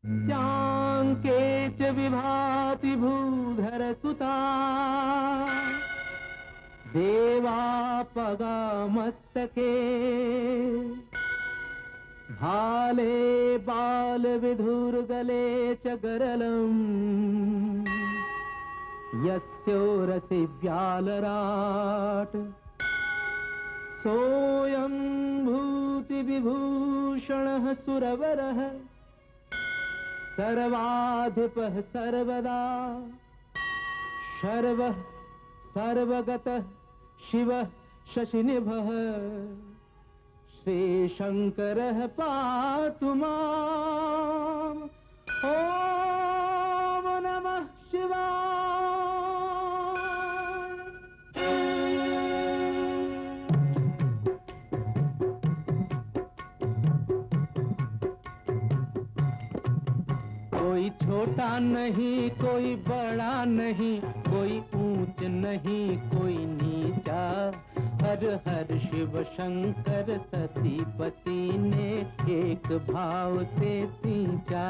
स्यांके च विभाति भूधर सुता देवापगा मस्तके भाले बाल विधुर्गले च गरलम् यस्योरसि व्यालराट सोऽयं भूति विभूषणः सुरवरः सर्वाधिपः सर्वदा शर्वः सर्वगतः शिवः शशिनिभः श्रीशंकरः पातु माम् ॐ नमः शिवाय। कोई छोटा नहीं कोई बड़ा नहीं कोई ऊंच नहीं कोई नीचा हर हर शिव शंकर सतीपति ने एक भाव से सींचा।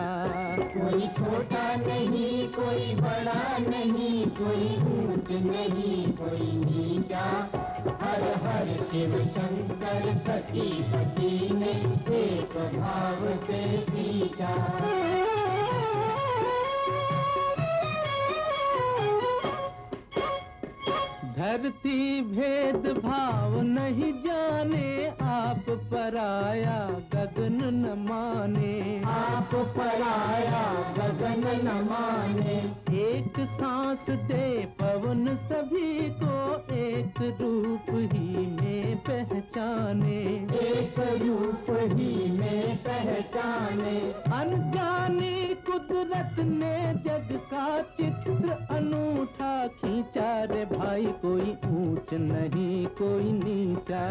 कोई छोटा नहीं कोई बड़ा नहीं कोई ऊंच नहीं कोई नीचा हर हर शिव शंकर सतीपति ने एक भाव से सींचा। धरती भेद भाव नहीं जाने आप पराया गगन न माने आप पराया गगन न माने एक सांस दे पवन सभी को एक रूप ही में पहचाने एक रूप ही में पहचाने। अनजानी कुदरत ने जग का चित्र अनूठा खींचा रे भाई कोई ऊंच नहीं कोई नीचा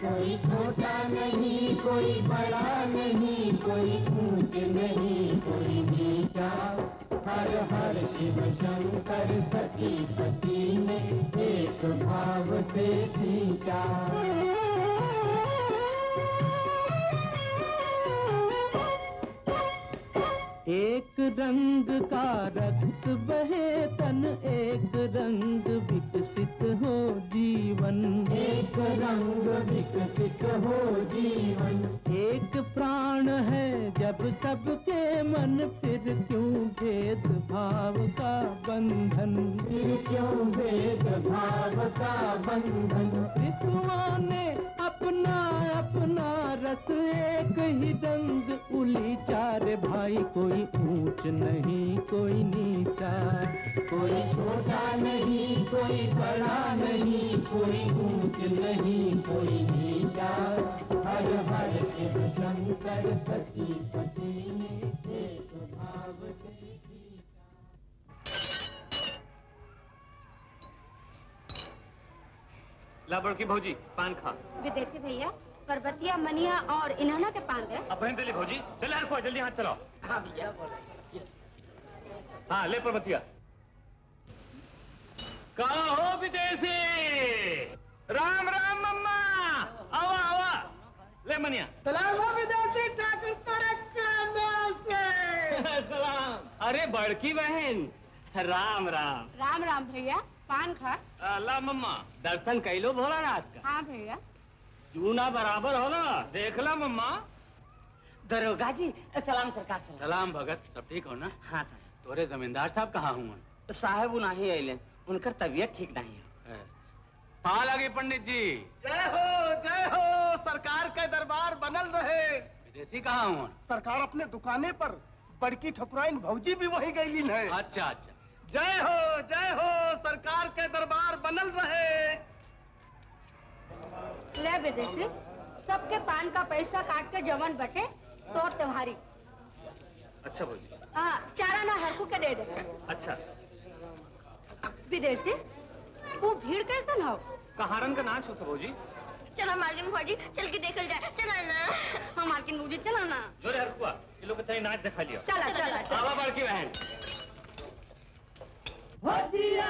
कोई छोटा नहीं कोई बड़ा नहीं कोई ऊंच नहीं कोई नीचा हर हर शिव शंकर सतीपति ने एक भाव से सींचा। एक रंग का रक्त बहे तन एक रंग विकसित हो जीवन एक रंग विकसित हो जीवन एक प्राण है जब सबके मन फिर क्यों भेद भाव का बंधन फिर क्यों भेद भाव का बंधन। ऋतुओं ने अपना अपना रस एक ही रंग उली चार भाई कोई ऊंच नहीं कोई नीचा कोई छोटा नहीं कोई बड़ा नहीं कोई ऊंच नहीं कोई नीचा हर हर शिव शंकर सतीपति ने एक भाव से सींचा। ला बड़की भौजी पान खा। विदेशी भैया पर्वतिया मनिया और इन्हाना के पान दे। अब बहन दिली भौजी चले यार जल्दी हाथ चलाओ। हाँ भैया हाँ ले पर्वतिया। कहा हो विदेशी राम राम मम्मा आवा आवा ले मनिया। सलाम हो विदेशी ठाकुर सलाम। अरे बड़की बहन राम राम। राम राम भैया पान खा। ला मम्मा दर्शन कैलो भोलानाथ का। हाँ भैया जूना बराबर हो ना देख ला मम्मा। दरोगा जी सलाम सरकार। सलाम भगत सब ठीक हो ना। हाँ सर। तोरे जमींदार साहब कहाँ हुआ? साहब नहीं आइले उनकर तबीयत ठीक नहीं है। पा लगे पंडित जी। जय हो सरकार के दरबार बनल रहे। विदेशी कहाँ हुआ? सरकार अपने दुकाने पर बड़की ठकुराइन भौजी भी वही गईलीन है। अच्छा अच्छा। जय हो सरकार के दरबार बनल रहे। ले विदेशी सबके पान का पैसा काट के जवन बटे तो तुम्हारी। अच्छा भौजी। हाँ चारा ना हरकू के दे दे। अच्छा विदेशी वो भीड़ कैसे न हो? कहारन का नाच होता भौजी। चला मार्किन भौजी चल के देखल जाए। चला ना हाँ मार्किन भौजी चला ना। जोरे हरकुआ ये लोग तेरी नाच दिखा लिया। चला चला आवा बड़की बहन। भजिया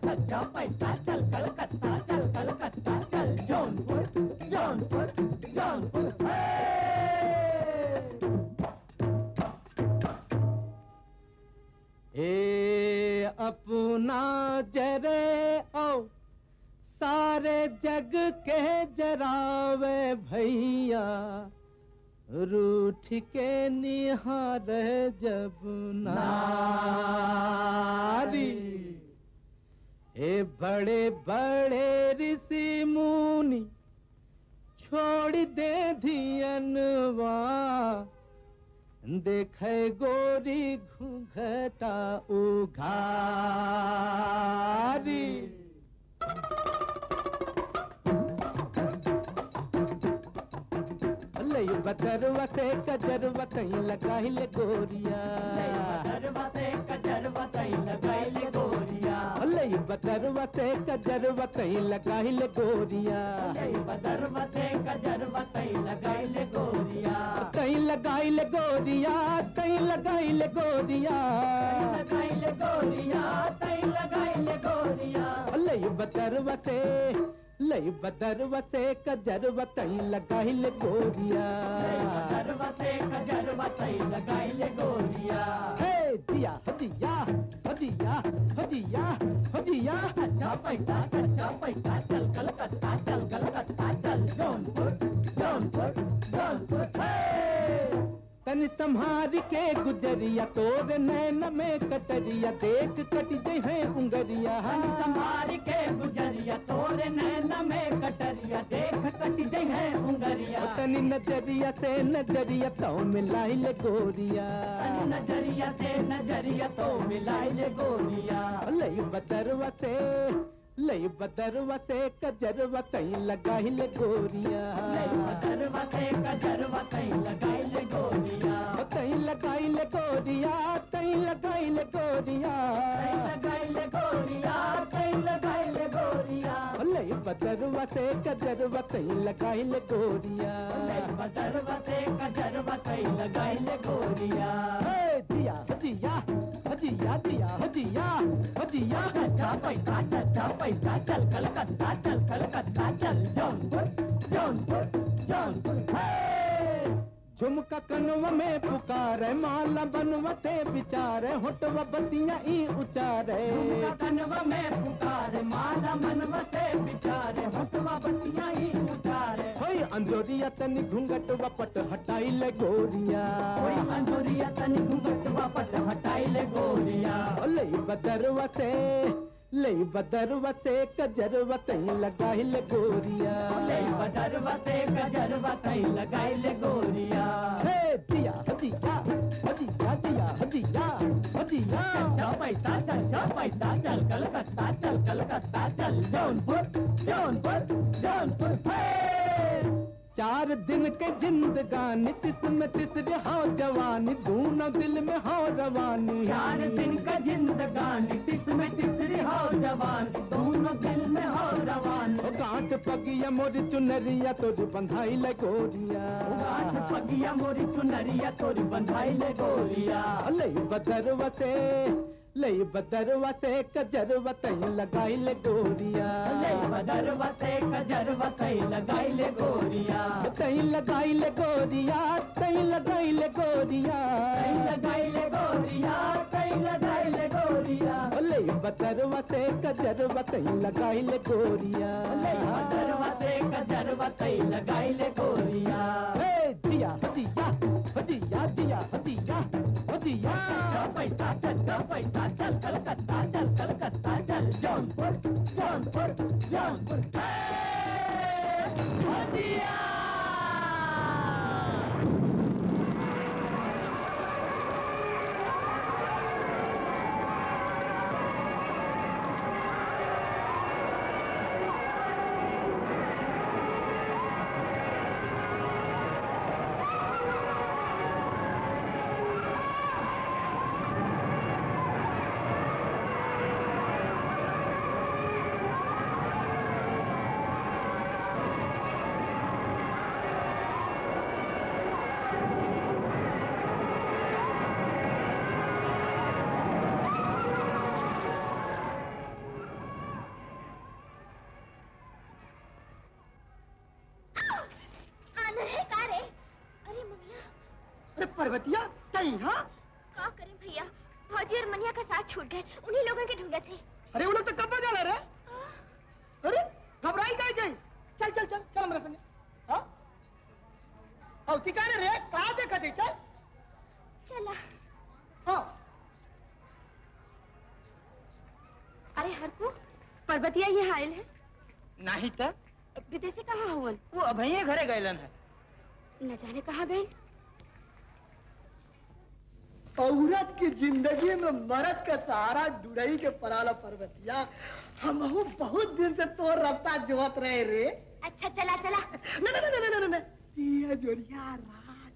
छज्जा पैसा चल कलकत्ता चल अपना जरे ओ सारे जग के जरावे भैया, रूठ के निहार जब नारी। हे बड़े बड़े ऋषि मुनि छोड़ दे धियनवा, देखे गोरी घूंघटा उघारी। लई बदरवा से कजरवा कहीं लगाई ले गोरिया, बदरवा से कजरवा कहीं लगाई ले गोरिया, लई बदरवा से कजरवा कहीं लगाई ले गोरिया, बदरवा से कजरवा कहीं लगाई ले गोरिया, कहीं लगाई ले गोरिया, कहीं लगाई ले गोरिया, लगाई ले गोरिया, कहीं लगाई ले गोरिया। लई बदरवा से, लई बदरवा से कजरवा कहीं लगाई ले गोरिया, बदरवा से कजरवा कहीं लगाई ले गोरिया। हे जिया हजिया हजिया हजिया हजिया। अच्छा पैसा चल कलकत्ता, चल कलकत्ता, चल जौनपुर जौनपुर जौनपुर। तन संहार के गुजरिया, तोर नैन में कटरिया, देख कट जई है उंगरिया। संभाल के गुजरिया, तोरे नैन में कटरिया, देख कट जई है उंगरिया। तनी नजरिया से नजरिया तो मिलाई ले गोरिया, नजरिया से नजरिया तो मिलाई ले गोरिया। लई बदरवा से, लई बदरवा से कजरवा कहीं लगाई ले गोरिया, बदरवा से कजरवा कहीं लगाई ले गोरिया, कहीं लगाई ले गोरिया, कहीं लगाई ले गोरिया, लगाई ले गोरिया, कहीं लगाई ले गोरिया। लई बदरवा से कजरवा कहीं लगाई ले गोरिया, बदरवा से कजरवा कहीं लगाई ले गोरिया। जिया हजिया हजिया जिया हजिया हजिया। अच्छा पैसा चल कलकत्ता, चल कलकत्ता, चल जौनपुर जौनपुर जौनपुर। झुमका कनवा में पुकारे, माला बनवते बिचारे, होटवा बतिया ई उचारे। झुमका कनवा में पुकारे, माला मनवा से बिचारे, होटवा बतिया ही उचारे। होई अंजोरिया तनी घूंघटवा पट हटाई ले गोरिया, कोई अंजोरिया तनी घूंघटवा पट हटाई ले गोरिया। लई बदरवा से, लई बदरवा से कजरवा कहीं लगाई ले गोरिया, बदरवा से कजरवा कहीं लगाई ले गोरिया। हे जिया हजिया हजिया जिया हजिया हजिया। अच्छा पैसा चल कलकत्ता, चल कलकत्ता, चल जौनपुर जौनपुर जौनपुर। चार दिन के जिंदगानी, तिस्म तिसरे हाउ जवानी, दोनों दिल में हाउ रवानी। 4 दिन का जिंदगानी, तिसमें तिसरी हो जवान, दोनों दिल में हो रवान। गांठ पगिया मोरी चुनरिया तोरी बंधाई ले गोरिया, गांठ पगिया मोरी चुनरिया तोरी बंधाई ले गोरिया। लई बदरवा से, लई बदरवा से कजरवा कहीं लगाई ले गोरिया, बदरवा से कजरवा कहीं लगाई ले गोरिया, कहीं लगाई ले गोरिया, कहीं लगाई ले गोरिया, कहीं लगाई ले गोरिया, कहीं लगाई ले गोरिया। लई बदरवा से कजरवा कहीं लगाई ले गोरिया, बदरवा से कजरवा कहीं लगाई ले गोरिया। जिया हजिया हजिया जिया हजिया हजिया। पैसा चल कलकत्ता, चल कलकत्ता, चल जौनपुर जौनपुर जौनपुर। हजिया पर्वतिया कहीं हाँ का करें भैया, फौजी और मनिया का साथ छूट गए, उन्हीं लोगों के ढूंढे थे। अरे उन्हें तो कब जाला रे? अरे घबराई काहे गई? चल चल चल चल हमारे संगे। हाँ? और ठिकाने रे कहाँ देखा थी? चल। चला। हाँ। अरे हरकू, पर्वतिया ये आयल है? नहीं तो विदेशी कहाँ हुआ? वो अभये घरे गैलन है। न जाने कहाँ गए। औरत की जिंदगी में मर्द का सहारा डुड़ई के पराला पर्वतिया। हम बहुत दिन से तो रफ्ता जोत रहे रे। अच्छा चला चला। न ये जोरिया रात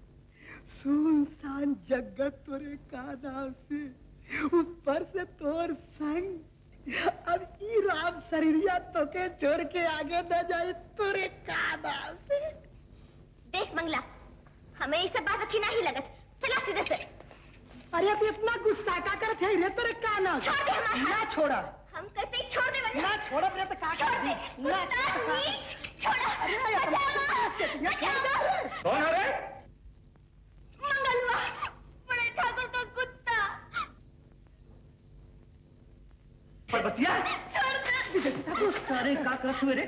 सुनसान जगत तोरे का नाम से ऊपर से तोर संग। अब ई राम शरीरिया तो के छोड़ के आगे न जाए तोरे का नाम से। देख मंगला, हमें ये सब बात अच्छी नहीं लगत। चला सीधे से। अरे अब इतना गुस्सा का कर थे रे तोरे का नाम? छोड़ दे हमारा। ना छोड़ा। हम कहते ही छोड़ दे वरना। ना छोड़ा रे तो का छोड़ दे। ना छोड़ा। कौन है रे? मंगलवा, बड़े ठाकुर का कुत्ता। पर्वतिया छोड़ दे। सारे का कर हुए रे?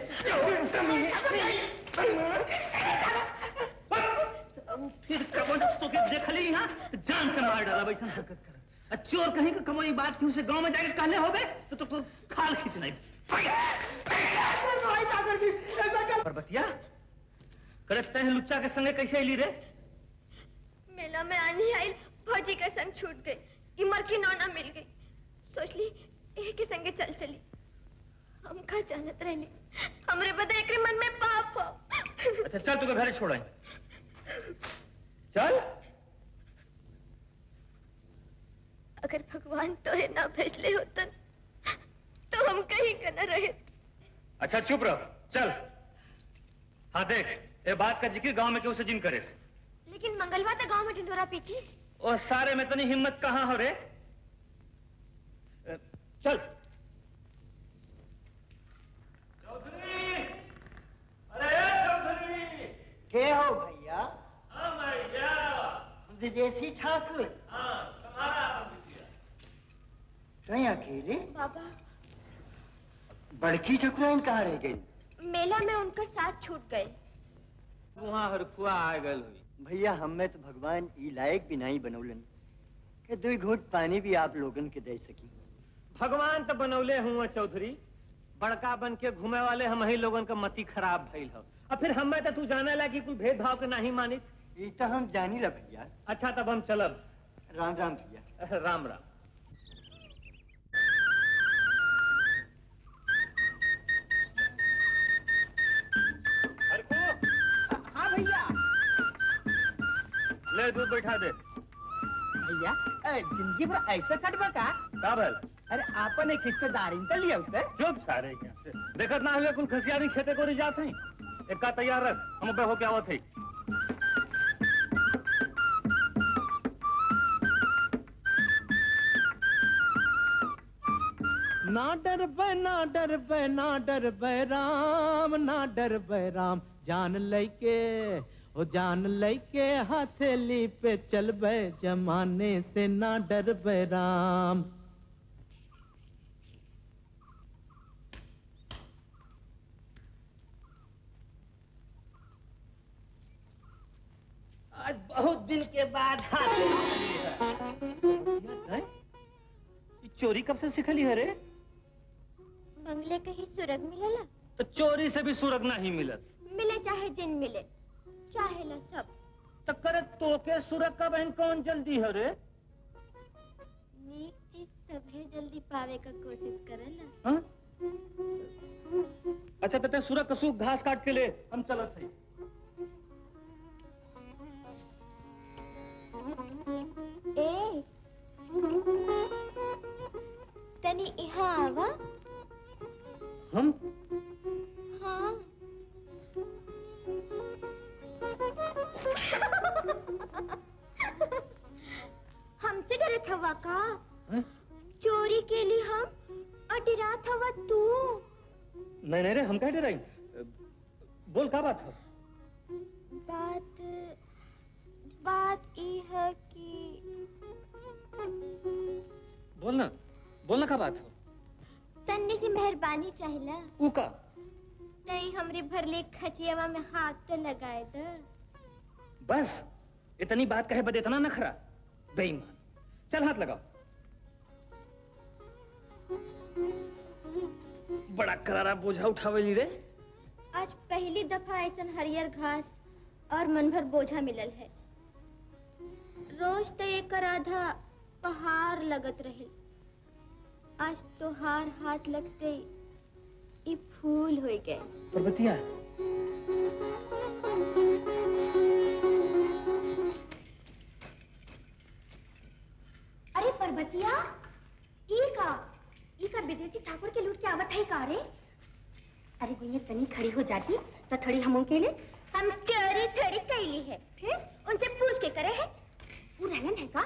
फिर कमन तो के देख ली यहाँ जान से मार डाला वैसा हरकत कर। चोर कहीं का कमाई बात थी उसे गांव में जाके कहले होबे तो खाल खींच नहीं। पर्वतिया करते हैं लुच्चा के संगे कैसे ली रे? मेला में आनी आई, फौजी का संग छूट गई, इमर की नौना मिल गई। सोच ली एक ही संगे चल चली। हम का जानत रहनी, हमरे बदे एकरे मन में पाप हो। अच्छा चल तुके घर छोड़ाई। चल। अगर भगवान तो है ना भेजले होतन तो हम कहीं का न रहे। अच्छा चुप रहो, चल। हाँ देख, ये बात का जिक्र गांव में क्यों से जिन करे। लेकिन मंगलवा तो गांव में ढिंडोरा पीटी। और सारे में तनी हिम्मत कहाँ हो रे? चल। चौधरी, अरे चौधरी। के हो भैया? हाँ भैया। विदेशी ठाकुर। हाँ, समारा कहीं अकेले? बाबा, बड़की ठकुराइन कहाँ रह गई? मेला में उनका साथ छूट गए। वहाँ हरखुआ आ गल हुई। भैया हमें तो भगवान ई लायक भी नहीं बनौलन कि 2 घूंट पानी भी आप लोगन के दे सकी। भगवान तो बनौले हुआ चौधरी, बड़का बन के घूमे वाले हम ही लोगन का मति खराब भइल हो। और फिर हमें तो तू जाने ला कि कोई भेदभाव के नहीं मानी। ये तो हम जानी ला भैया। अच्छा तब हम चलब। राम राम भैया। राम राम। हाँ भैया। ले दूध बैठा दे। भैया जिंदगी भर ऐसे कटवा का? काबल अरे आपन एक हिस्सेदारी तो लिया उसे। चुप सारे क्या से देखत ना हुए कुल खसियारी खेते को नहीं जाते हैं। एक का तैयार रख, हम पे हो क्या आवत है। ना डर बे ना डर बे ना डर बे राम, ना डर बे राम। जान लैके ओ जान लैके हथेली पे चल बे, जमाने से ना डर बे राम। आज बहुत दिन के बाद चोरी कब से सिखली है रे? बंगले कहीं सुरग मिलेला? तो चोरी से भी सुरग नहीं मिलत। मिले चाहे जिन मिले, चाहे ला सब। तो करे तो के सुरग का बहन कौन जल्दी है रे? नीक चीज सभे जल्दी पावे का कोशिश करेला। हाँ? अच्छा तो सुरग का सूख घास काट के ले, हम चलत है। ए तनी यहाँ आवा। हम? हाँ। हमसे डरे थवा का? है? चोरी के लिए हम और डरा थवा तू। नहीं नहीं रे, हम कह रही। बोल क्या बात है? बात ये है कि बोलना बोलना का बात हो? तन्ने से मेहरबानी चाहिला। उका नहीं हमरे भरले खचियावा में हाथ तो लगाए दे। बस इतनी बात कहे बदे इतना नखरा? बेईमान, चल हाथ लगाओ। बड़ा करारा बोझा उठावेली रे। आज पहली दफा ऐसन हरियर घास और मन भर बोझा मिलल है। रोज तो एक आधा पहाड़ लगत रहे, आज तो हार हाथ लगते ये फूल हो गए। पर्वतिया अरे पर्वतिया, ई का विदेशी ठाकुर के लूट के आवत है का रे? अरे गुइया तनी खड़ी हो जाती तो थोड़ी हम के लिए हम चोरी थोड़ी कैली है, फिर उनसे पूछ के करे है। वो रहलन है का?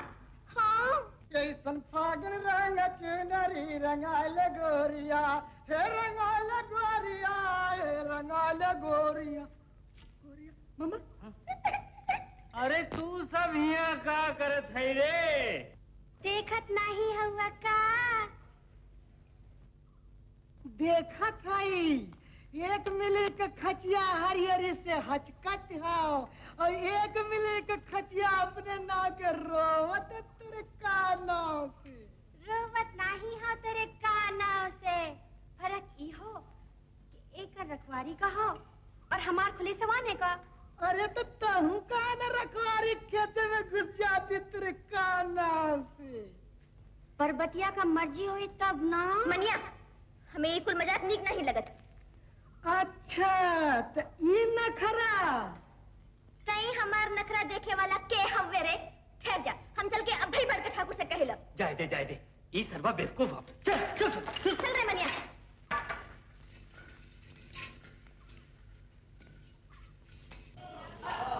हाँ। कैसन फागुन रंग चुनरी रंगाल गोरिया, हे रंगाल गोरिया, हे रंगाल गोरिया। गोरिया मामा। अरे तू सब यहाँ का करत है रे? देखत नहीं हुआ का? देखत हई, एक मिले के खचिया हरियरी से हचकत हाओ और एक मिले के खचिया अपने ना के रोवत तेरे कानों से। रोवत नहीं हो तेरे कानों से। फर्क ई हो कि एक रखवारी का हो और हमार खुले सवाने का। अरे तो तहू कान रखवारी खेते में घुस जाती तेरे कानों से। पर्वतिया का मर्जी हो तब ना। मनिया, हमें ये कुल मजाक नीक नहीं लगत। अच्छा तो ये नखरा कहीं हमार नखरा देखे वाला के हम रे? ठहर जा, हम चल के अब भाई बड़का ठाकुर से कहे लो। जाए दे ये सर्वा बेवकूफ हो। चल रे मनिया।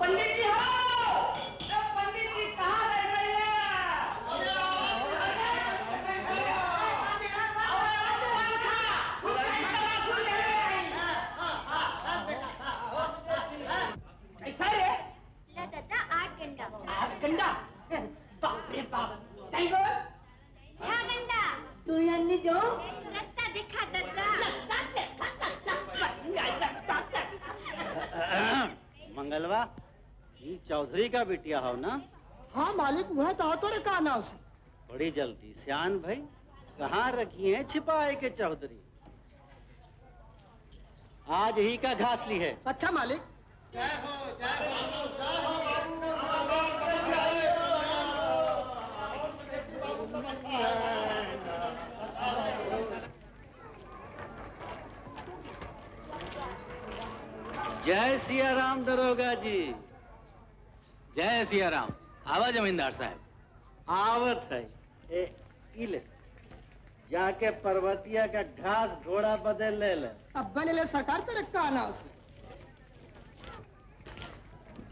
पंडित जी हो, पंडित जी कहाँ रह गए हैं? गंडा बाप रे बाप नहीं बोल छा गंडा तू यानी जो रत्ता दिखा दत्ता मंगलवा ये चौधरी का बिटिया हो ना? हाँ मालिक वह तो तोरे का नाव से। बड़ी जल्दी सियान भाई कहाँ रखी है छिपाए के चौधरी? आज ही का घास ली है। अच्छा मालिक। जय सिया राम दरोगा जी। जय सिया राम। आवा जमींदार साहब। आवत है। इले जाके पर्वतिया का घास घोड़ा बदल ले ले। अब बने ले सरकार तेरे का नाव से।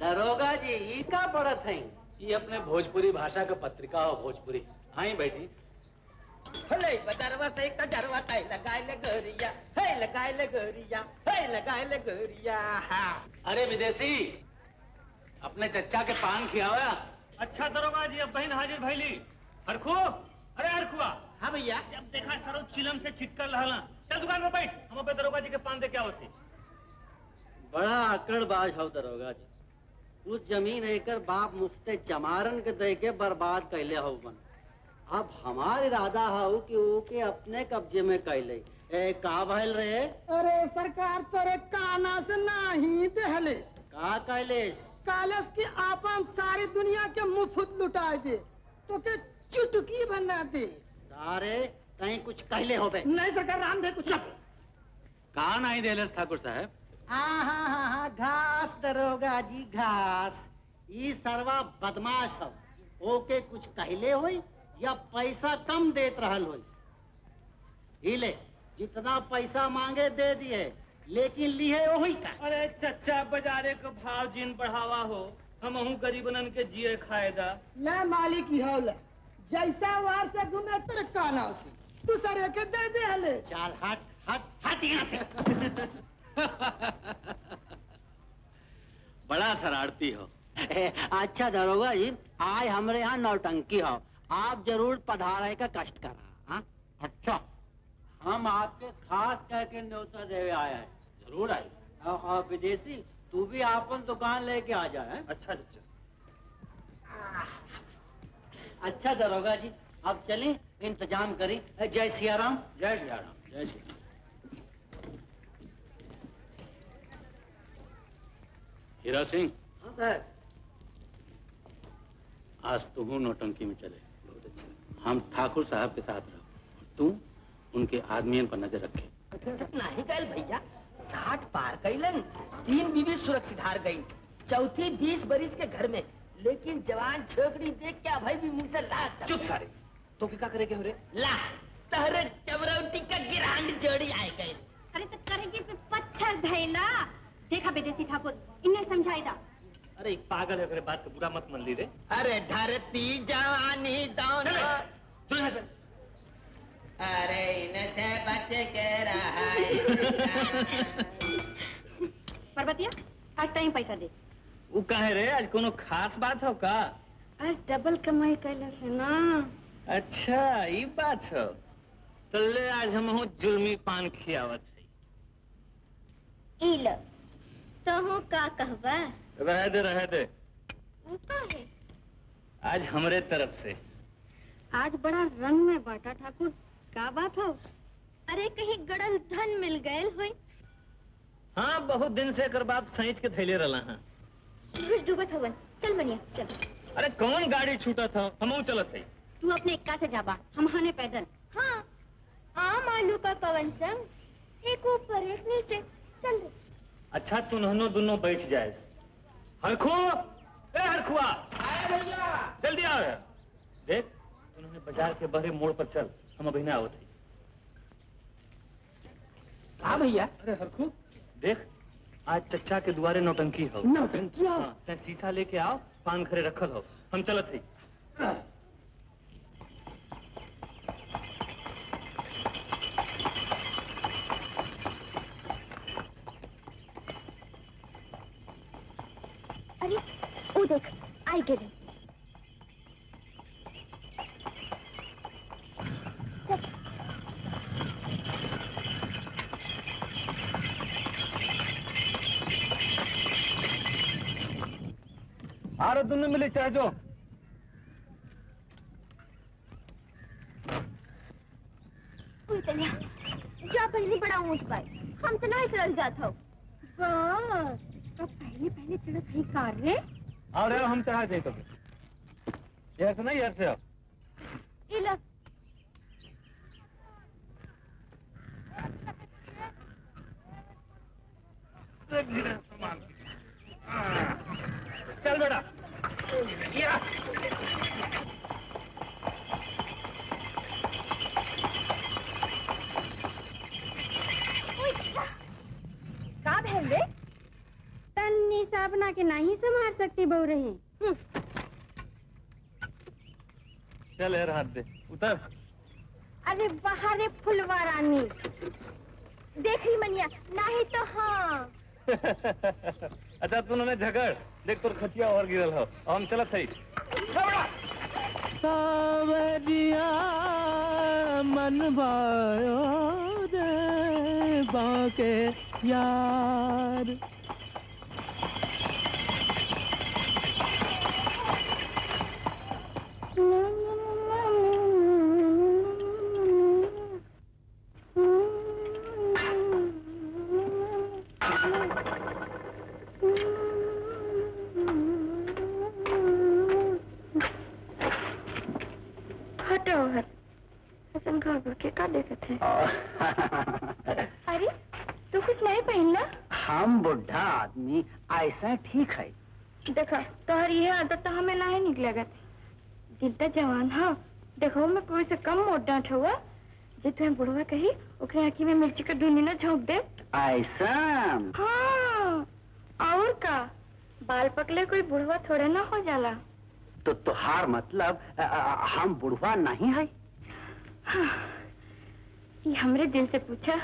दरोगा जी ये का पड़त है? ये अपने भोजपुरी भाषा का पत्रिका हो भोजपुरी। हाँ बैठी। हले बदरवा से कजरवा ताई लगाए ले गोरिया, हे लगाए ले गोरिया, हे लगाए ले गोरिया। अरे विदेशी, अपने चच्चा के पान खियावा। अच्छा दरोगा जी, अब बहन हाजिर भैली। हरखू, अरे हरखुआ। हाँ भैया। जब देखा सरो चिलम से छिटकर लहला। चल दुकान में बैठ, हम अपने दरोगा जी के पान दे क्या होते। बड़ा अकड़बाज हो दरोगा जी। उस जमीन एकर बाप मुफ्ते चमारन के दे के बर्बाद कैले हो बन। अब हमार इरादा हो कि ओके अपने कब्जे में कैले। का भइल रे? अरे सरकार तोरे काना से नहीं दहले। का कैलेश? कालस की आपन सारी दुनिया के मुफ्त लुटा दे तो के चुटकी बना दे। सारे कहीं कुछ कहले हो बे? नहीं सरकार राम दे कुछ। कहाँ नहीं देलस ठाकुर साहब? हाँ घास दरोगा जी घास। ये सर्वा बदमाश हो। ओके कुछ कहले होई या पैसा कम देत रहल होई? ले जितना पैसा मांगे दे दिए, लेकिन लिए वही का। अरे चच्चा बाजारे का भाव जिन बढ़ावा हो, हम गरीबनन के जिए खाएदा। ले मालिक ही होला, जैसा वार से घूमे तेरे काना से तू सरे के दे दे हले। चल हट हट हट यहाँ से। बड़ा शरारती हो। अच्छा दरोगा जी, आज हमरे यहाँ नौटंकी हो। आप जरूर पधारे का कष्ट करा। हाँ? अच्छा, हम आपके खास कह के न्योता देवे आया है। जरूर आए। और विदेशी तू भी आपन दुकान लेके आ जाए। अच्छा अच्छा। अच्छा दरोगा जी, अब चलें, इंतजाम करें। जय सियाराम। जय श्री राम। जय श्री राम। हीरा सिंह, हाँ साहब। आज तू नौटंकी में चले। बहुत अच्छा। हम ठाकुर साहब के साथ रहो, तू उनके आदमियन पर नजर रखे। नहीं गए भैया, 60 पार कैलन, 3 बीवी सुरक्षित हार गई, चौथी 20 बरिस के घर में, लेकिन जवान छोकरी देख के भाई भी मुंह से ला। चुप सारे, तो क्या करेगे हो रे? ला तहरे चमरौटी का गिरांड जोड़ी आए गए। अरे तो करेजी पे पत्थर धैला। देखा विदेशी ठाकुर, इन्हें समझाएगा। अरे एक पागल है, अगर बात को बुरा मत मान ली रे। अरे धरती जवानी दोनों। चल यहाँ से। अरे इनसे बच के रहा। पर्वतिया, आज टाइम पैसा दे। वो कहे रे, आज कोनो खास बात हो का? आज डबल कमाई कैला से ना। अच्छा ये बात है। चल आज हम जुल्मी पान खियावत है। इल तो हूँ का कहवा? रह दे। वो का है? आज हमरे तरफ से। आज बड़ा रंग में बांटा ठाकुर, का बात हो? अरे कहीं गड़ल धन मिल गए होई? हाँ, बहुत दिन से कर बाप सहीच के थैले रला हैं। सूरज डूबत हवन, चल मनिया चल। अरे कौन गाड़ी छूटा था, हम चलत है। तू अपने इक्का से जाबा, हम हाने पैदल। हाँ, आम आलू का कवन संग, एक ऊपर एक नीचे, चल दे। अच्छा तू दोनों बैठ जाए। हरखू, ए हरखुआ, आए भैया। जल्दी आओ। देख, उन्होंने बाजार के बहरे मोड़ पर चल, हम अभी ना आवत है। हाँ भैया। अरे हरखू, देख आज चच्चा के दुआरे नौटंकी हो। नौटंकी हो? हाँ, तै शीशा लेके आओ, पान खरे रखल हो, हम चलत है। अरे ओ देख, आई गेली। आरो दोनों मिले चाहे जो। जा पहले बड़ा ऊंच पाए, हम तो नहीं चल जाता हो। बस तो पहले चढ़त है कार रे। और हम चढ़ा दे कभी। यार से नहीं, यार से आओ। इला चल बेटा। या का भेल रे? तन्नी सा अपना के नहीं संभाल सकती बहु रही। चल यार, हाथ दे, उतर। अरे बाहर फुलवा रानी, देख ली मनिया, नहीं तो हाँ। अच्छा तूने झगड़, देख तोर खटिया और गिरल हो, हम चलत है। सावरिया मन भायो रे बाके यार। अरे तू कुछ नहीं पहनना? हम बुढ़ा आदमी ऐसा ठीक है। देखो तोहर ये आदत तो हमें नहीं निकलेगा। दिल तो जवान हो, देखो मैं कोई से कम मोट डांट हुआ, जे तुम्हें बुढ़वा कही ओकरे आँखी में मिर्ची का डूनी ना झोंक दे। ऐसा? हाँ, और का बाल पकले कोई बुढ़वा थोड़ा ना हो जाला। तो तुहार मतलब हम बुढ़वा नहीं है? हाँ, ये हमरे दिल से पूछा।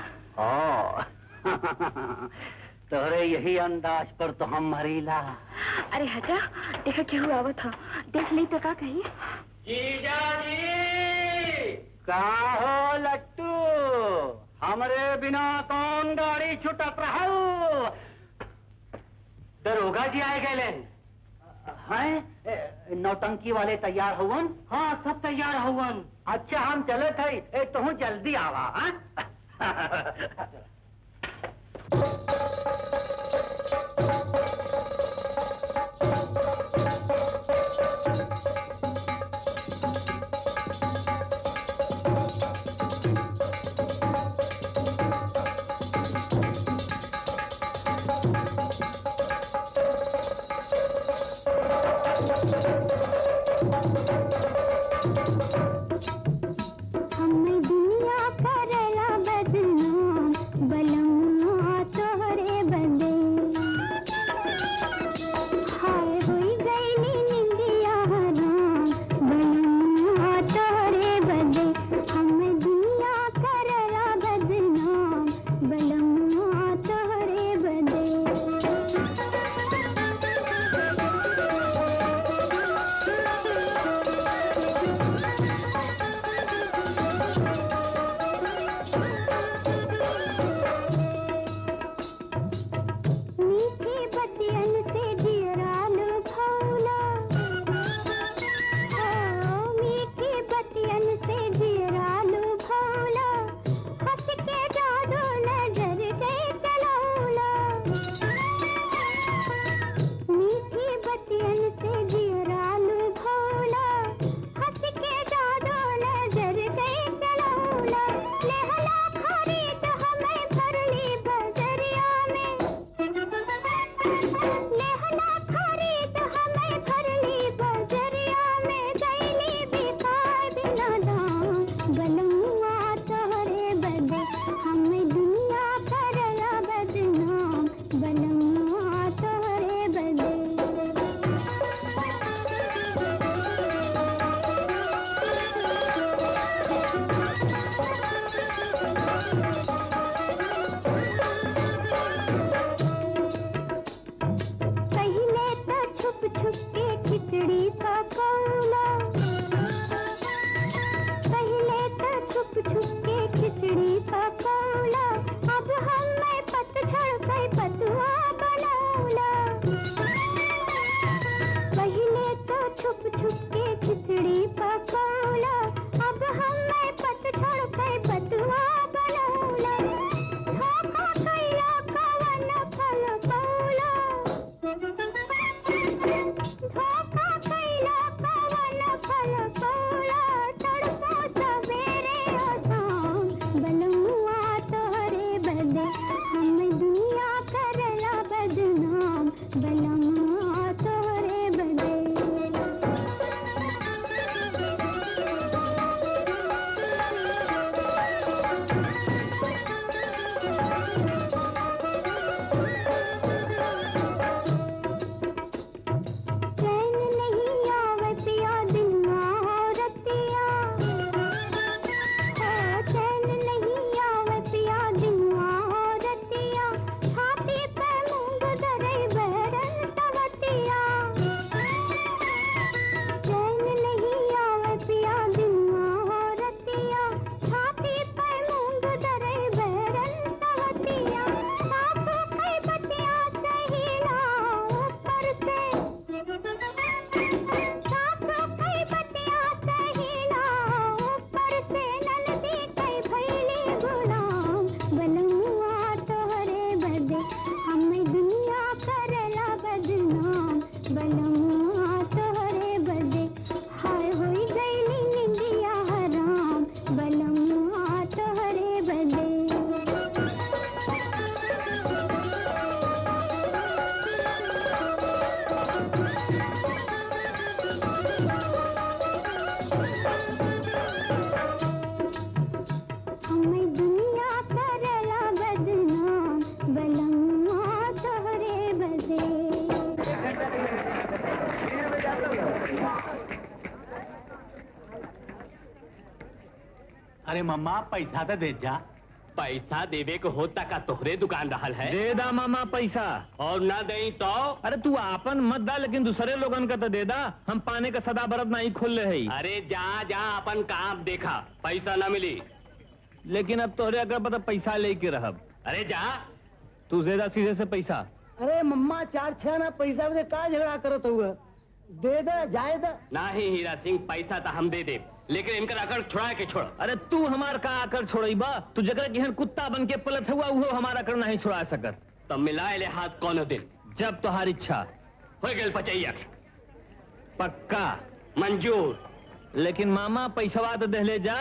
तोरे यही अंदाज पर तो हम मरीला। अरे हटा, देखा क्या हुआ था, देख ली तो का कही। जीजा का हो लट्टू, हमरे बिना कौन गाड़ी छुटत रहल? दरोगा जी आए गए हैं? नौटंकी वाले तैयार हुवन? हाँ, सब तैयार हुवन। अच्छा, हम चले थे, तुम जल्दी आवा। हाँ? अरे मम्मा पैसा तो दे जा। पैसा देवे को होता का तोहरे दुकान रहल है। दे दा मामा पैसा। और ना दे तो? अरे तू आपन मत दा, लेकिन दूसरे लोगन का तो दे दा। हम पाने का सदा बरत नहीं खोल ले है। अरे जा जा अपन काम देखा, पैसा ना मिली। लेकिन अब तोहरे अगर पता पैसा लेके रहब। अरे जा तू दे दा सीधे से पैसा। अरे मम्मा 4-6 ना पैसा में का झगड़ा करत हुआ, दे दे जाए दे। नहीं हीरा सिंह, पैसा तो हम दे दे, लेकिन इनका आकर छुड़ा के छोड़। अरे तू हमार का आकर छोड़ई बा? तू जगह की कुत्ता बन के पलट हुआ वो हमारा कर नहीं छुड़ा सकत। तब मिलाए ले हाथ कौन दिन? जब तुम्हारी इच्छा हो गए पचैया। पक्का मंजूर। लेकिन मामा पैसा तो दे ले जा।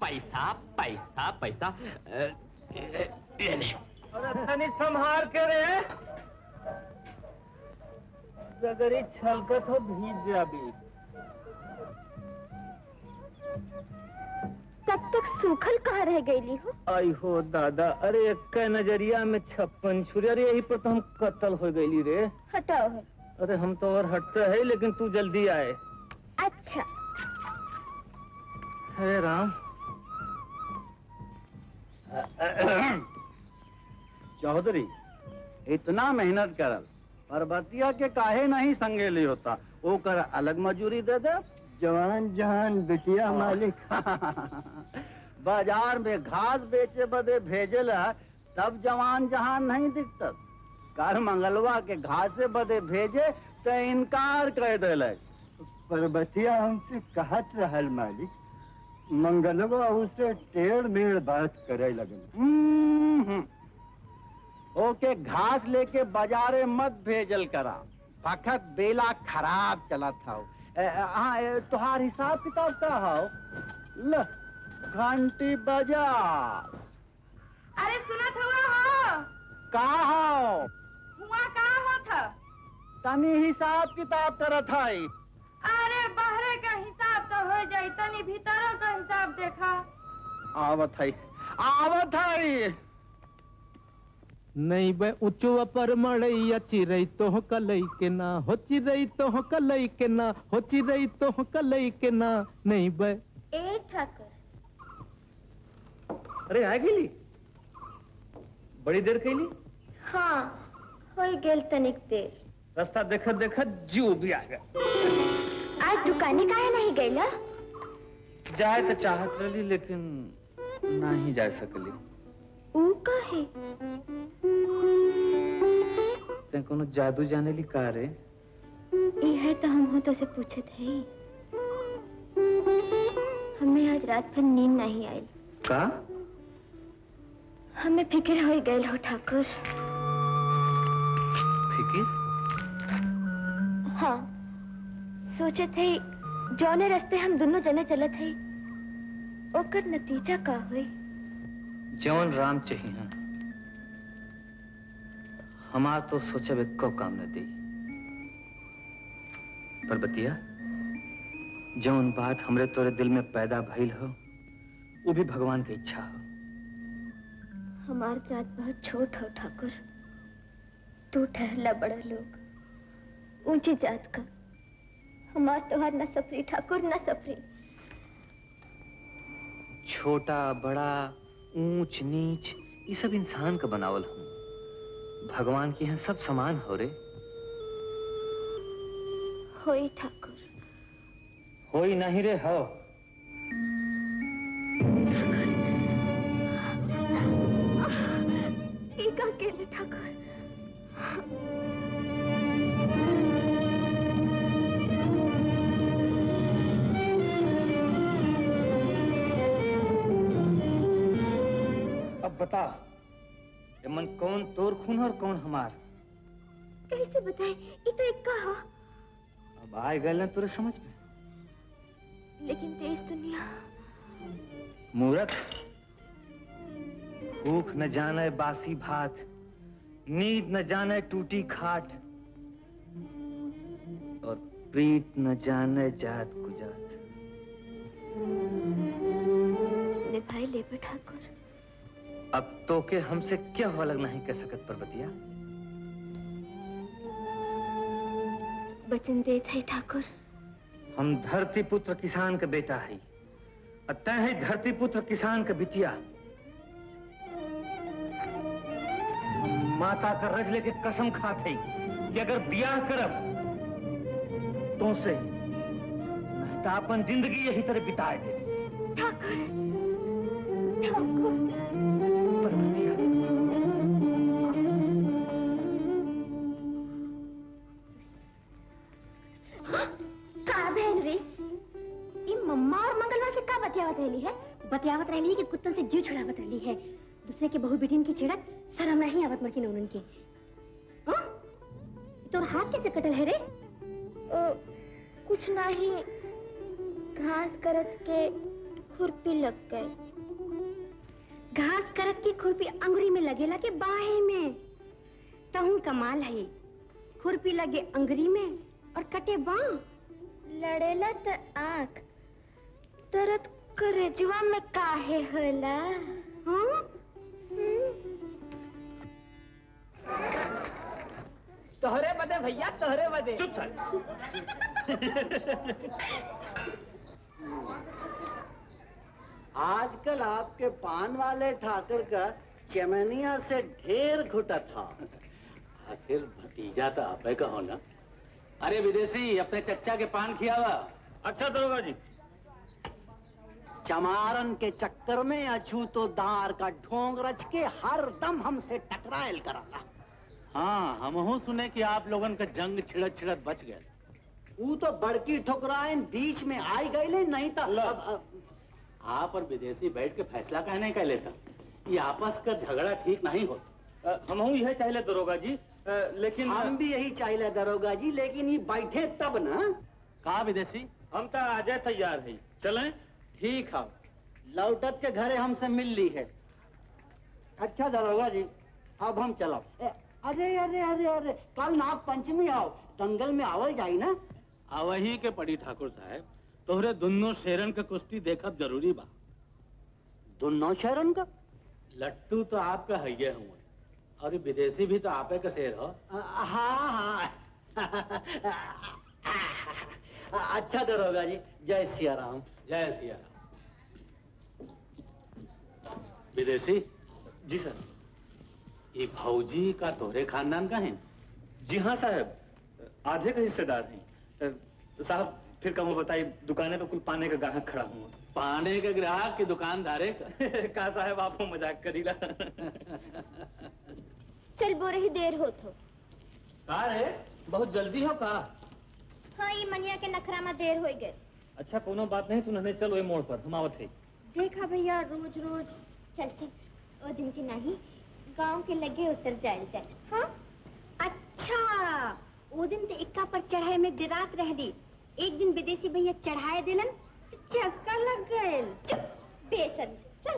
पैसा पैसा पैसा ये ले। अरे तनी संभार के रे, जगरी छलकत हो भीज जाबी। तब तक सूखल कहाँ रह गई हो? आई हो दादा, अरे एक नजरिया में 56 छुरी। अरे यही पर तो हम कत्ल हो गई रे। हटाओ है। अरे हम तो और हटते है, लेकिन तू जल्दी आए। अच्छा। हे राम। चौधरी इतना मेहनत करल, पर्वतिया के काहे नहीं संगे ले होता, वो कर अलग मजूरी दे दे। जवान जहान बिटिया मालिक। बाजार में घास बेचे बदे भेजेला, तब जवान जहान नहीं दिखता। कल मंगलवा के घासे बदे भेजे तो इनकार कर दिले। पर्वतिया हमसे कहत रहल मालिक, मंगलवा उसे टेढ़ मेढ़ बात करे लगन। ओके घास लेके बाजारे मत भेजल करा, वक्त बेला खराब चला था। हाँ तुहार हिसाब किताब का हो? ल घंटी बजा। अरे सुनत हुआ हो? का हो? हुआ का हो था? तनी हिसाब किताब करत है। अरे बाहरे का हिसाब तो हो जाए, तनी भीतरों का हिसाब देखा। आवत है, आवत है। नहीं बे ऊंचो पर मड़ैया चिरई तो हो कलई के ना, हो चिरई तो हो कलई के ना, हो चिरई तो हो कलई के ना। नहीं बे ए ठाकर। अरे आ गेली, बड़ी देर कैली। हाँ हो गेल तनिक देर। रास्ता देखत देखत जीव भी आ गया। आज दुकाने काहे नहीं गईला? जाए तो चाहत रही, लेकिन नहीं जा सकली। ऊ काहे? ते कोनो जादू जाने ली का रे? ये तो हम हो तो से पूछे थे। हमें आज रात भर नींद नहीं आई। का? हमें फिक्र हो गई हो ठाकुर। फिक्र? हाँ, सोचे थे जौने रास्ते हम दोनों जने चलत है, ओकर नतीजा का हुई। जौन राम चाहिए हैं, हमार तो सोचे वे को काम न दी। पर बतिया, जौन बात हमरे तोरे दिल में पैदा भइल हो, वो भी भगवान की इच्छा हो। हमार जात बहुत छोट हो ठाकुर, तू ठहरला बड़ा लोग ऊंची जात का। हमार त्योहार न सफरी ठाकुर, न सफरी। छोटा बड़ा ऊंच नीच ये सब इंसान का बनावल हो। भगवान की यहाँ सब समान हो रे। होई ठाकुर। होई नहीं रे हो। एक अकेले ठाकुर। अब बता, ये मन कौन तोर खून और कौन हमार? कैसे बताए? ये तो एक का हो। अब आए गए तुरे समझ में। लेकिन तेज दुनिया। मूर्ख, भूख न जाने बासी भात, नींद न जाने टूटी खाट, और प्रीत न जाने जात गुजात। निभाई ले ठाकुर। अब तो के हमसे क्या हो अलग नहीं कर सकत पर्वतिया। वचन देत है ठाकुर। हम धरती पुत्र किसान का बेटा है, तय है धरती पुत्र किसान का बिटिया। माता का रज लेके कसम खाते कि अगर ब्याह करब तो से नहीं तो अपन जिंदगी यही तरह बिताए दे। ठाकुर का बहन रे, ये मम्मा और मंगलवा से का बतियावत रहली है? बतियावत रहली है कि कुत्तन से जीव छुड़ावत रहली है। दूसरे के बहू बेटिन की छेड़त शर्म नहीं आवत मरकी नौनन के। हाँ? तोर हाथ कैसे कटल है रे? कुछ नहीं, घास करत के खुरपी लग गई। घास करत की खुरपी अंगुरी में लगेला के बाहे में? तहु कमाल है, खुरपी लगे अंगुरी में और कटे बाह। लड़ेला त आँख, दर्द करेजवा में काहे होला? हाँ? तोहरे बदे भैया, तोहरे बदे। चुप साल। आजकल आपके पान वाले ठाकर का चमनिया से ढेर घुटा था। आखिर भतीजा तो आपे का हो ना। अरे विदेशी, अपने चच्चा के पान खियावा। अच्छा दरोगा जी। चमारन के चक्कर में अछूतोदार का ढोंग रच के हर दम हमसे टकरायल कराला। हाँ, हमहू सुने कि आप लोगन का जंग छिड़त छिड़त बच गए। वो तो बड़की ठुकराइन बीच में आई गई, नहीं तो आप और विदेशी बैठ के फैसला कहने का लेता। ये आपस का झगड़ा ठीक नहीं होता। हमहू यह चाहिए दरोगा जी, लेकिन हम भी यही चाहिए दरोगा जी, लेकिन ये बैठे तब ना। कहा विदेशी? हम तो आज तैयार है, चलें? ठीक है, लौटत के घरे हमसे मिल ली है। अच्छा दरोगा जी, अब हम चलो। अरे अरे अरे अरे, कल नाग पंचमी आओ, दंगल में आवल जाई ना। आवही के पड़ी ठाकुर साहब, तोहरे दोनों शेरन का कुश्ती देखब जरूरी बा। दोनों शेरन का? लट्टू तो आपका है ये हुआ, और विदेशी भी तो आपे का शेर हो। हाँ अच्छा दरोगा जी, जय सिया राम। जय सिया राम। विदेशी जी सर। ये भौजी का तोहरे खानदान का है? जी हाँ साहब, आधे का हिस्सेदार हैं। साहब फिर कम बताइए, दुकाने पे कुल पाने का ग्राहक खड़ा हुआ। पाने का ग्राहक की दुकानदारे का साहब आपको मजाक करीला। चल बोरे ही देर होत हो। का रे, बहुत जल्दी हो का? हाँ, ये मनिया के नखरा में देर हो गए। अच्छा कोनो बात नहीं, तू नहीं चलो ये मोड़ पर, हम आवत है। देखा भैया, रोज रोज चल चल, वो दिन के नहीं गांव के लगे उतर जाए जाए। हाँ अच्छा, वो दिन तो इक्का पर चढ़ाए में दिरात रह दी। एक दिन विदेशी भैया चढ़ाए दिलन तो चस्का लग गए। चुप बेसन, चल।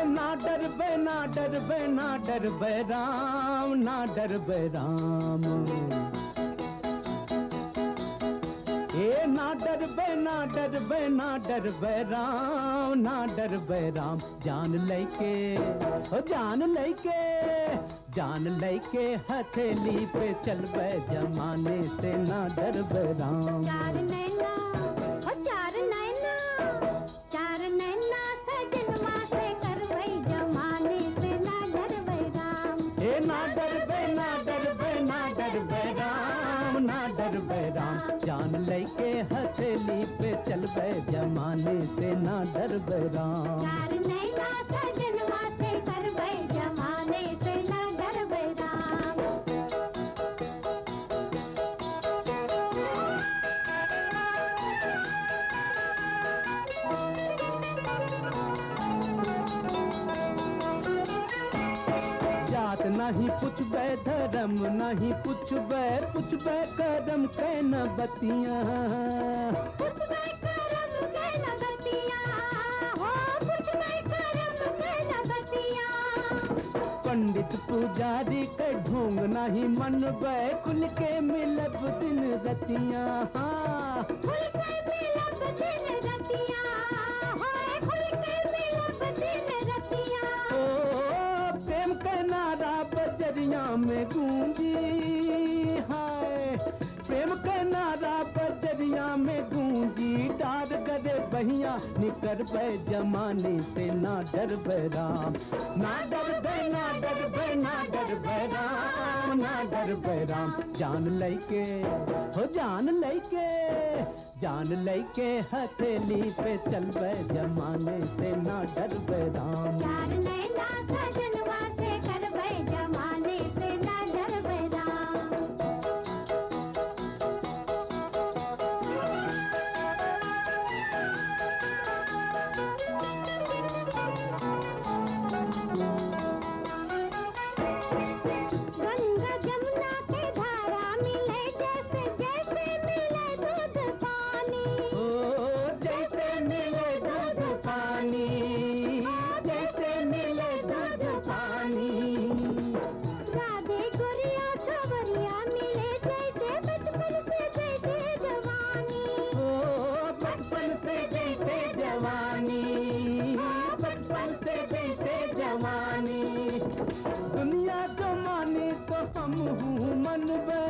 ना डर बे, ना डर बे, ना डर बे राम, ना डर बे राम। ना डर बे, ना डर बे, ना डर बे राम, ना डर बे राम। जान लेके, ओ जान लेके, जान लेके हथेली पे चल बे जमाने से, ना डर बे राम। चार नैना, ओ चार नैना, चार नैना सजनवा से कर वही जमाने से, ना डर बे राम। ना डर बे, ना डर बे, ना डर बे राम, ना डर बे राम। जान लेके हथेली पे चल बे जमाने से, ना डर बे राम। चार नैना सजनवा से कर वही जमाने से, ना डर बे राम। जात नहीं पुछबे, धर्म नहीं पुछबे, पुछबे करम के न बतिया। पुछबे करम के न बतिया, हो पुछबे करम के न बतिया। पंडित पुजारी के ढोंग नहीं मनबे, खुल के मिलब दिन रतिया। हाँ खुल के मिलब दिन रतिया, होए खुल के मिलब दिन रतिया। प्रेम का नारा बजरिया में गूंजी, हाय प्रेम का नारा बजरिया में गूंजी। डार दे बहिया निकर बे जमाने से ना डर बे राम, ना डर बे ना डर बे ना डर बे राम, ना डर बे राम। जान लैके हो जान लैके, जान लैके हथेली पे चल बे जमाने से ना डर बे राम। चार नैना सजनवा से कर बे जमाने से ना डर बे राम। गंगा जमुना के धारा मिले जैसे जैसे मिले दूध पानी, ओ जैसे मिले दूध पानी, जैसे मिले दूध पानी। राधे गुड़िया खबरिया मिले जैसे बचपन से जैसे जवानी, ओ बचपन से जैसे जवानी, बचपन से जैसे जवानी। दुनिया जो माने तो हम हूँ मन बे,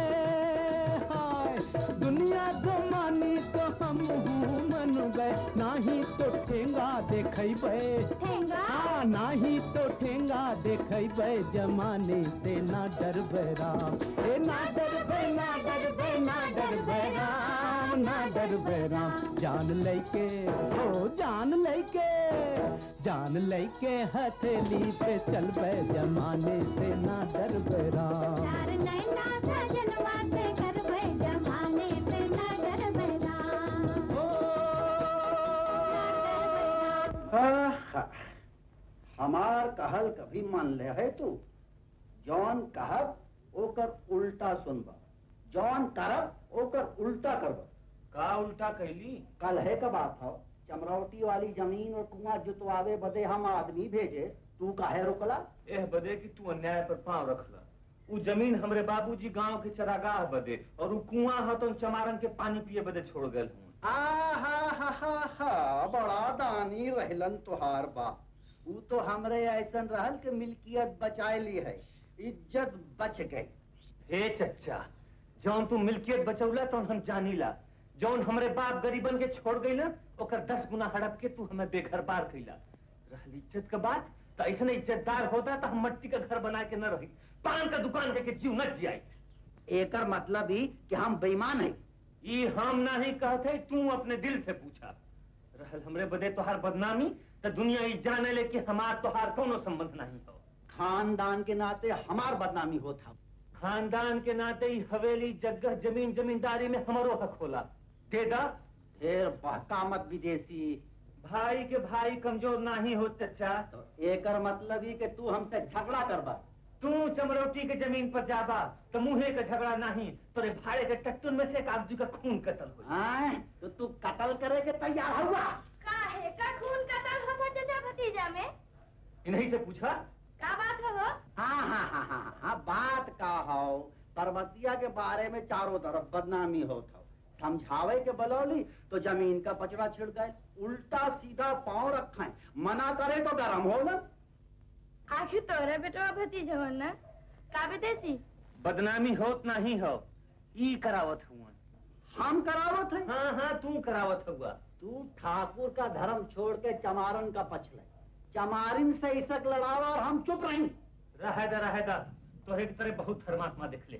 हाय दुनिया जो माने तो हम हूँ मन बे। नाही तो ठेंगा देखै बे, ठेंगा हाँ नाही तो ठेंगा देखै बे जमाने से ना डर बे राम। ए ना डर बे ना डर बे ना डर बे राम, ना डर बे राम। जान लैके हो जान लैके, जान लैके हथेली पे चल बे जमाने से ना डर बे राम। चार नैना सजनवा से कर बे जमाने से ना डर बे राम। हमार कहल कभी मान ले है तू? जौन कहब ओकर उल्टा सुनबा, जौन करब ओकर उल्टा करब। का उल्टा कैली? कल है का बात हो, चमरौटी वाली जमीन और कुआं जुतवावे बदे हम आदमी भेजे, तू काहे रोकला? एह बदे कि तू अन्याय पर पांव रखला। उ जमीन हमरे बाबूजी गांव के चरागाह बदे और उ कुआं ह तो चमारन के पानी पिए बदे छोड़ गए हूँ। हा बड़ा दानी रहलन तुहार बाप। उ तो हमरे ऐसन रहल के मिल्कियत बचाए ली है, इज्जत बच गई। हे चच्चा, जौन तू मिल्कियत बचौला तो हम जानीला, जौन हमरे बाप गरीबन के छोड़ गई ना ओकर 10 गुना हड़प के तू हमें बेघर बार कैला। रहल इज्जत का बात तो ऐसा इज्जतदार होता तो हम मट्टी का घर बना के न रही, पान का दुकान करके जीव न जियाई। एकर मतलब ही कि हम बेईमान है। ये हम नहीं कहते, तू अपने दिल से पूछा। रहल हमरे बदे तोहार बदनामी तो दुनिया ही जाने ले कि हमार तोहार कोनो संबंध नहीं हो। खानदान के नाते हमार बदनामी होता। खानदान के नाते ही हवेली जगह जमीन जमींदारी में हमारो हक होला। दे दा। ढेर बहका मत विदेशी। भाई के भाई कमजोर नहीं हो चचा। तो एकर मतलब ही कि तू हमसे झगड़ा करबा। तू चमरौटी के जमीन पर जाबा तो मुहे का झगड़ा नहीं, तोरे भाड़े के टट्टुन में से एक आदमी का खून कतल हो। तो तू कत्ल करे के तैयार हुआ? काहे का खून कतल हो चचा भतीजा में? इन्हीं से पूछा का बात हो? हाँ बात का हो। पर्वतिया के बारे में चारों तरफ बदनामी होत हो, समझावे के बलौली तो जमीन का पचड़ा छिड़ गए, उल्टा सीधा पांव रखे, मना करे तो गरम हो ना। आखिर तोरे बेटवा भतीजा हो ना? का विदेशी? बदनामी होत नहीं हो, ई करावत हुआ। हम करावत है? हाँ तू करावत हुआ। तू ठाकुर का धर्म छोड़ के चमारन का पछले, चमारिन से इसक लड़ावा और हम चुप रही। रहेदा तो एक तरह बहुत धर्मात्मा दिख ले।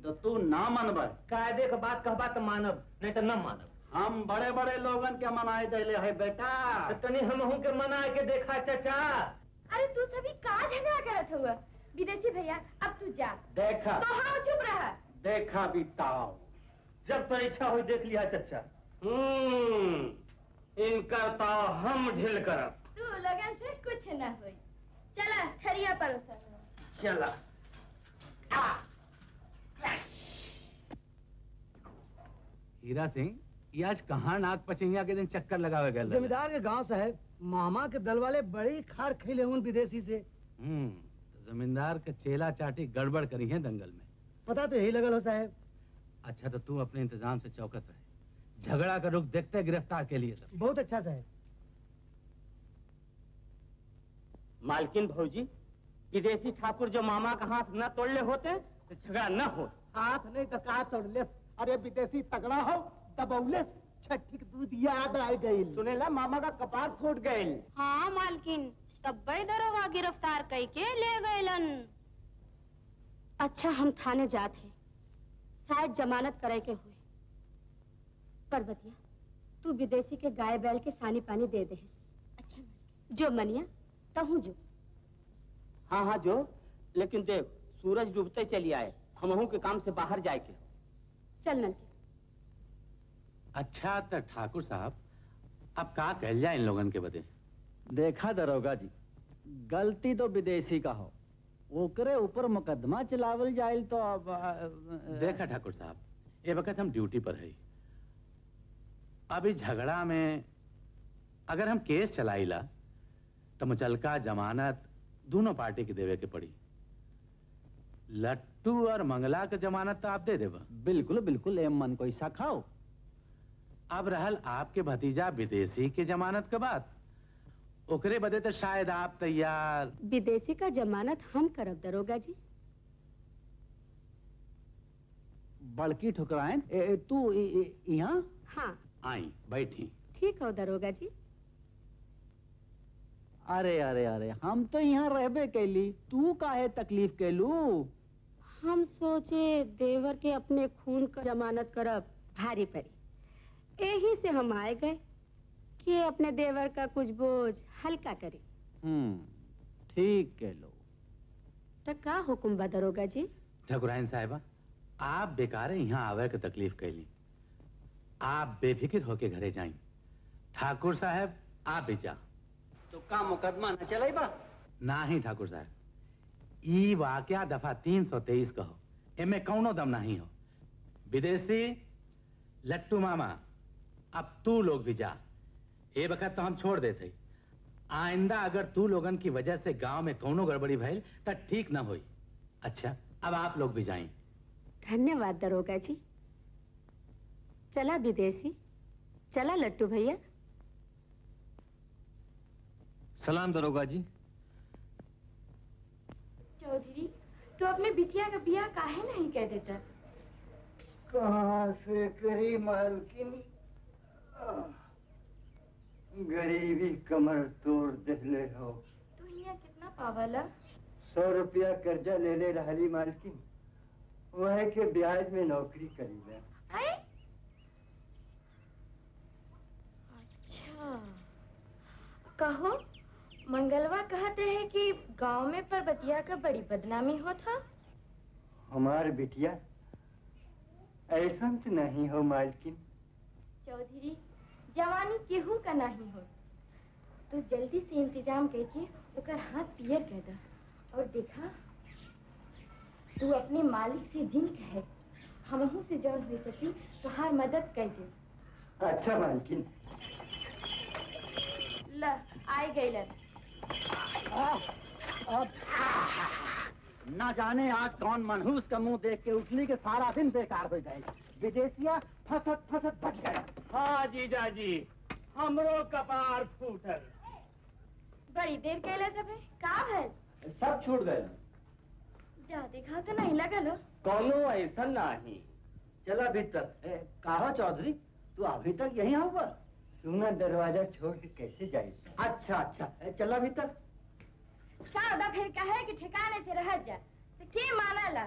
तो तू ना मनब। कायदे का बात कहबा तो मानब, नहीं तो न मानब। हम बड़े बड़े लोगन के मनाए देले है बेटा। तो तनी हमहू के मना के देखा चचा। अरे तू सभी का झगड़ा करत हुआ? विदेशी भैया अब तू जा। देखा तो हाँ चुप रहा। देखा बिताओ, जब तो इच्छा हो देख लिया चचा। इनका तो हम ढील करब। तू लगन से कुछ न हुई। चला थरिया पर उतर। चला। हीरा सिंह, ये आज कहाँ नाग पचैया के दिन चक्कर लगावे गए? जमींदार के गांव साहब, मामा के दल वाले बड़ी खार खिले उन विदेशी से। तो जमींदार के चेला चाटी गड़बड़ करी है दंगल में। पता तो यही लगल हो साहब। अच्छा तो तू अपने इंतजाम से चौकस रहे, झगड़ा का रुख देखते गिरफ्तार के लिए सब। बहुत अच्छा साहब। मालकिन भौजी, विदेशी ठाकुर जो मामा का हाथ न तोड़ले होते तो झगड़ा न हो। हाथ नहीं तो कहा तोड़ ले। अरे विदेशी तगड़ा हो, दबौले छठी दूध याद आ गई। सुनेला मामा का कपार फूट गए। हाँ मालकिन, तब बई दरोगा गिरफ्तार कई के ले गएलन। अच्छा हम थाने जात हैं, शायद जमानत करे के हुए। पर्वतिया, तू विदेशी के गाय बैल के सानी पानी दे दे। अच्छा जो मनिया तहू जो। हाँ हाँ जो, लेकिन देख सूरज डूबते चली आए, हमहू के काम से बाहर जाए के। चल नंदी। अच्छा तो ठाकुर साहब, अब का कह जाए इन लोगन के बदे? देखा दरोगा जी, गलती तो विदेशी का हो, ओकरे ऊपर मुकदमा चलावल जाए तो अब देखा ठाकुर साहब, ये वक्त हम ड्यूटी पर है। अभी झगड़ा में अगर हम केस चलाइला तो मुचलका जमानत दोनों पार्टी के देवे के पड़ी। लट्टू और मंगला के जमानत तो आप दे देवा। बिल्कुल बिल्कुल, एम मन कोई सा खाओ। अब रहल आपके भतीजा विदेशी के जमानत के बाद, ओकरे बदे तो शायद आप तैयार। विदेशी का जमानत हम करब दरोगा जी। बड़की ठुकराएं तू यहाँ? हाँ आई बैठी। ठीक हो दरोगा जी। अरे अरे अरे, हम तो यहाँ रहबे कैली, तू काहे तकलीफ कैलू? हम सोचे देवर के अपने खून का जमानत करब भारी पड़ी, यही से हम आए गए कि अपने देवर का कुछ बोझ हल्का करे। ठीक कह लो। तो का हुक्म बा दरोगा जी? ठकुराइन साहिबा, आप बेकार यहाँ आवे के तकलीफ कैली, आप बेफिक्र होके घरे जाएं। ठाकुर साहब आप भी जा। तो का मुकदमा न चले बा? ना ही ठाकुर साहब, ई वाकया दफा 323 कहो, इनमें कौनो दम नहीं हो। विदेशी लट्टू मामा, अब तू लोग भी जा। ये वक्त तो हम छोड़ देते, आइंदा अगर तू लोगन की वजह से गांव में कौनो गड़बड़ी भइल तो ठीक ना होई। अच्छा अब आप लोग भी जाएं। धन्यवाद दरोगा जी। चला विदेशी, चला लट्टू भैया। सलाम दरोगा जी। चौधरी, तो अपने बिटिया का बियाह काहे नहीं कह देता? कहाँ से करी मालकिन, गरीबी कमर तोड़ देले हो। तो यहाँ कितना पावाला? 100 रुपया कर्जा ले ले रहली मालकिन, वह के ब्याज में नौकरी करी ले। अच्छा, कहो मंगलवा कहते हैं कि गांव में पर्वतिया का बड़ी बदनामी हो था। हमार बिटिया ऐसा तो नहीं हो मालकिन। चौधरी, जवानी केहू का नहीं हो, तो जल्दी से इंतजाम करके उकर हाथ पियर कर दे। और देखा, तू अपने मालिक से जिन कहे, हमहू से जौन हो सकी तो हर मदद कर दे। अच्छा मालकिन। ल आई गई लन। ना जाने आज कौन मनहूस का मुंह देख के उठली के सारा दिन बेकार हो गए। विदेशिया फसत फसत बच गए। हाँ जीजा जी, हमरो कपार फूटल। बड़ी देर कहले थे भाई, का है? सब छूट गए। जा देखा तो नहीं लगा लो। कौनो ऐसा नहीं। चला भीतर। कहो चौधरी, तू अभी तक यहीं हुआ? सुना दरवाजा छोड़ के कैसे जाए? अच्छा अच्छा, चला भीतर। सादा फिर कहे कि ठिकाने से रह जा, तो के माना ला?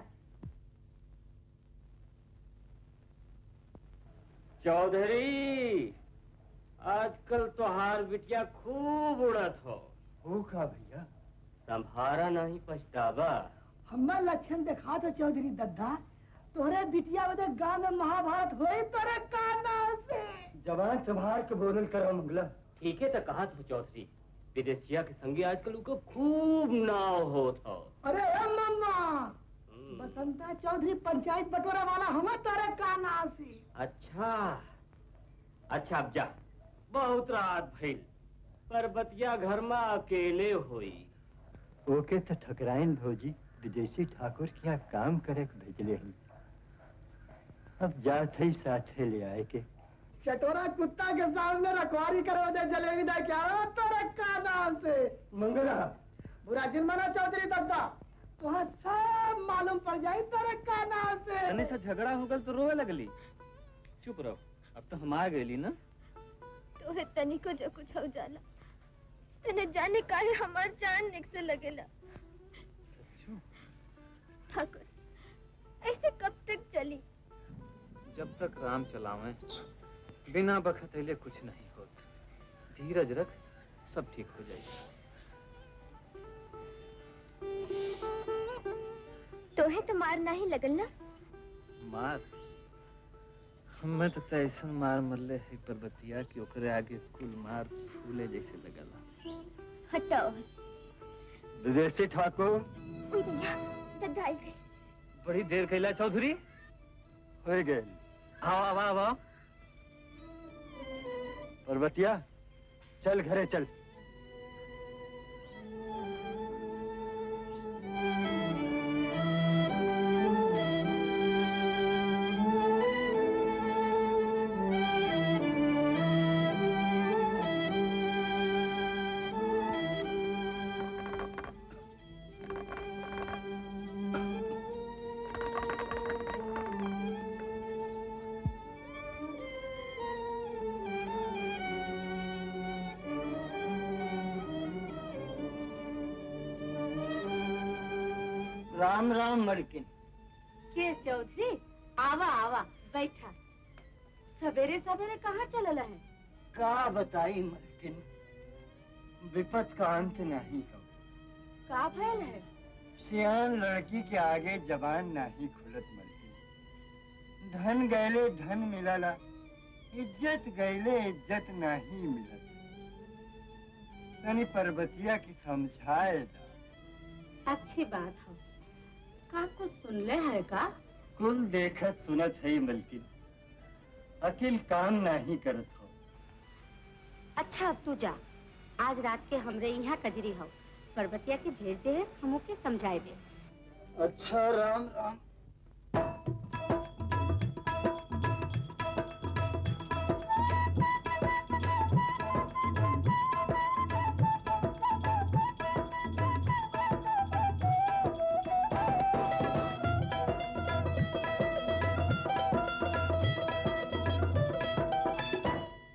चौधरी, आजकल तोहार बिटिया खूब उड़त हो। का भैया? संभारा नहीं पछतावा। हम्मा लक्षण दिखा तो चौधरी दद्दा, तोरे बिटिया बदे गांव में महाभारत होई तोरे काना से। जवान संभाल के बोलल करो मंगला। ठीक है तो कहा था चौधरी, विदेशिया के संगे आजकल उनको खूब नाव होत हो। अरे मम्मा, बसंता चौधरी पंचायत बटोरा वाला हमें तोरे काना से। अच्छा अच्छा, अब जा, बहुत रात भइल, पर्वतिया घर में अकेले होई। ओके तो ठकराइन भौजी विदेशी ठाकुर के यहाँ काम करे भेजले हैं। अब जात है साथे ले आए के। चटोरा कुत्ता के सामने रखवारी करो दे जलेबी दे क्या तेरे काना से। मंगला बुरा जिन मना चौधरी दद्दा, तुहां सब मालूम पड़ जाए तेरे काना से। तने से झगड़ा हो गल तो रोवे लगली। चुप रहो। अब तो हम आ गए ना। तो है तनी को जो कुछ हो जाला तने जाने का है हमार जान निक से लगेला। ठाकुर ऐसे कब तक चली? जब तक राम चलावे बिना बखत हिले कुछ नहीं होता। धीरज रख, सब ठीक हो जाएगा। तो है तो मार नहीं लगल ना? मार हमें तो ऐसा मार मरले है पर्वतिया कि ओकरे आगे कुल मार फूले जैसे लगला। हटाओ। विदेशी ठाकुर। ओए भैया तदाई गई। बड़ी देर कैला चौधरी? हो गए। आओ आओ आओ आओ। पर्वतिया चल घरे चल। राम राम मलकिन। के चौधरी आवा आवा बैठा। सवेरे सवेरे कहाँ चलला है? का बताई मलकिन, विपत का अंत नहीं हो। का भयल है? सियान लड़की के आगे जबान नहीं खुलत मलकिन। धन गैले धन मिलला, इज्जत गैले इज्जत नहीं मिलत। तनी पर्वतिया की समझाए दा। अच्छी बात है। का कुछ सुन ले है का? कुल देखत सुनत है मलकिन, अकिल काम नहीं करत हो। अच्छा अब तू जा। आज रात के हमरे यहाँ कजरी हो। पर्वतिया के भेज दे, हमो के समझाए दे। अच्छा राम राम।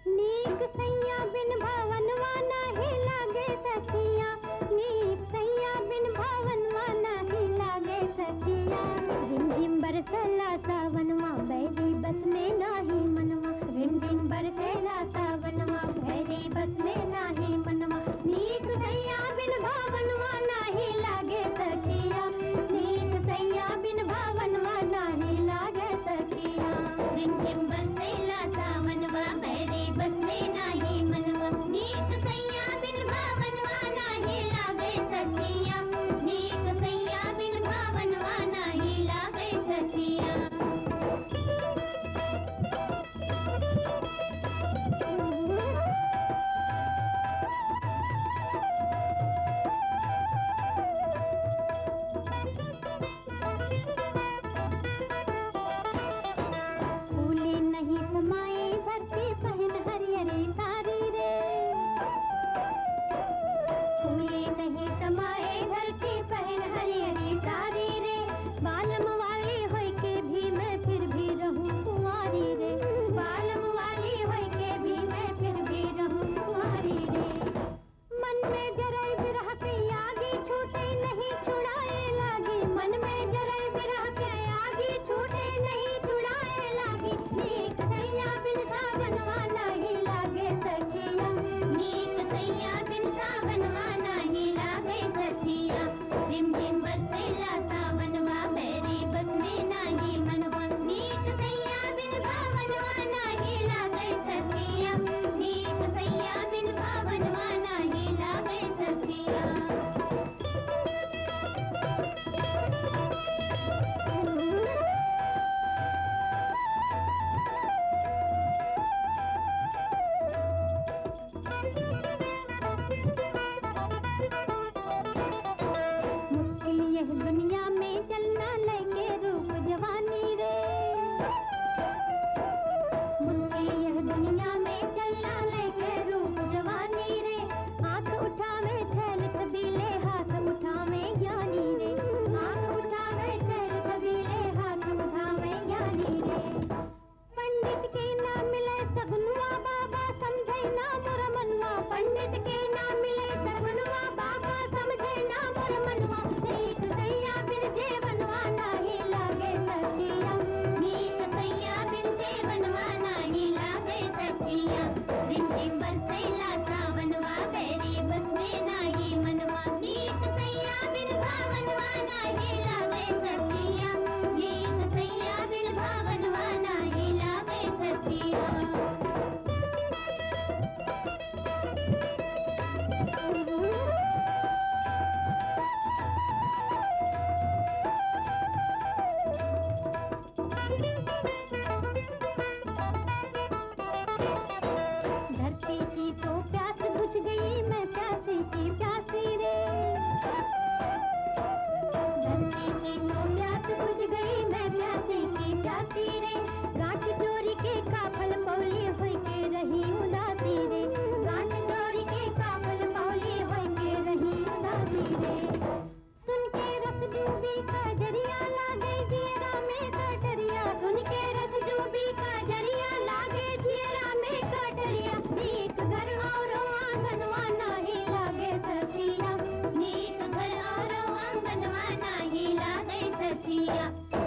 नीक सैया बिन भवनवा नाही लागे सखिया, नीक सैया बिन भवनवा नाही लागे सखिया।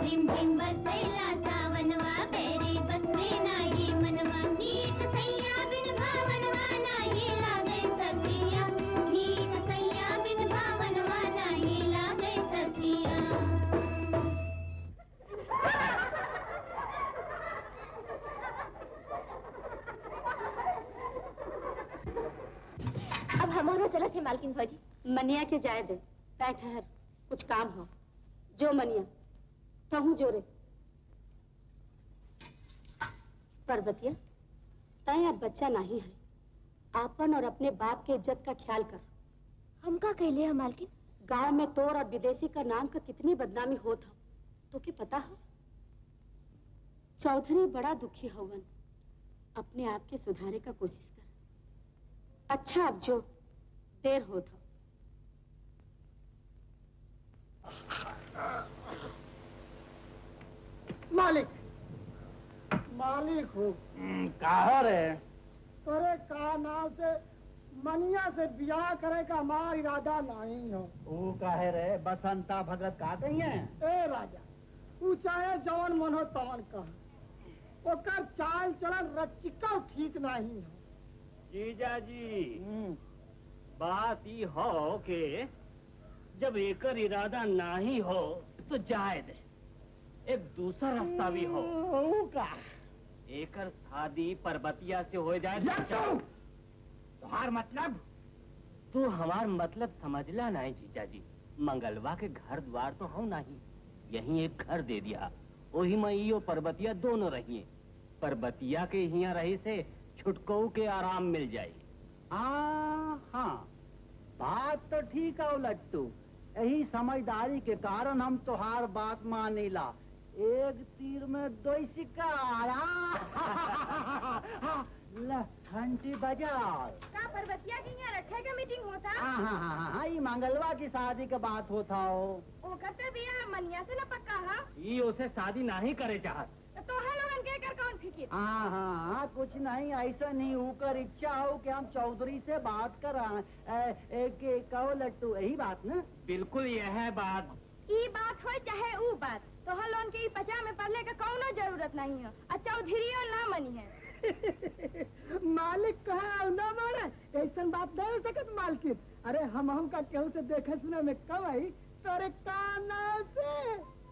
रिम झिम बरसेला सावनवा बेरी बसने नाही मनवा नीत सैया बिन भावनवा नाही लागे सखिया नीत सैया बिन भावनवा नाही लागे सखिया। अब हमारा चला थे मालकिन भौजी। मनिया के जाए दे, तय ठहर, कुछ काम हो। जो मनिया, कहूँ जोरे। पर्वतिया, तय अब बच्चा नहीं है। आपन और अपने बाप के इज्जत का ख्याल कर। हम का कहले है मालकिन? गांव में तोर और विदेशी का नाम का कितनी बदनामी होत हो, तो के पता हो? चौधरी बड़ा दुखी हवन, अपने आप के सुधारे का कोशिश कर। अच्छा अब जो देर होत हो। मालिक मालिक हो कहा रे? तोरे का नाम से मनिया से ब्याह करे का हमारा इरादा नहीं हो। वो कहे रे बसंता भगत का कही है? ए राजा, तू चाहे जवन मन हो तवन कह, ओकर चाल चलन रचिका ठीक नहीं हो। जीजा जी, बात ही हो के जब एकर इरादा नहीं हो तो जाए दे, एक दूसरा रास्ता भी हो। का एकर शादी पर्वतिया से हो जाए तुम्हार मतलब? तू हमार मतलब समझला नहीं जीजा जी। मंगलवा के घर द्वार तो हो नहीं, यही एक घर दे दिया, वही में इयो पर्वतिया दोनों रहिए। पर्वतिया के यहाँ रही से छुटकऊ के आराम मिल जाये। हाँ, बात तो ठीक है लट्टू, यही समझदारी के कारण हम तुहार बात मानीला। एक तीर में दो सिक्का आया। घंटी बजाओ। का पर्वतिया के यहाँ रखे का मीटिंग होता? हाँ, ये मंगलवा की शादी का बात होता हो। वो करते भी मनिया से न पक्का है? ये उसे शादी नहीं करे चाहत। तो है लोगन के कर कौन फिकिर? हाँ, कुछ नहीं, ऐसा नहीं होकर इच्छा हो कि हम चौधरी से बात करा। कहो लट्टू, यही बात ना? बिल्कुल यह है बात। ई बात हो चाहे ऊ बात, तो हर लोगन के पचा में पढ़ने का कौनो जरूरत नहीं है। चौधरी ना मनी है। मालिक कहा ना माने, ऐसा बात नहीं हो सकत मालकिन। अरे हम का केहू से देखे सुने में कब आई तोरे काना से।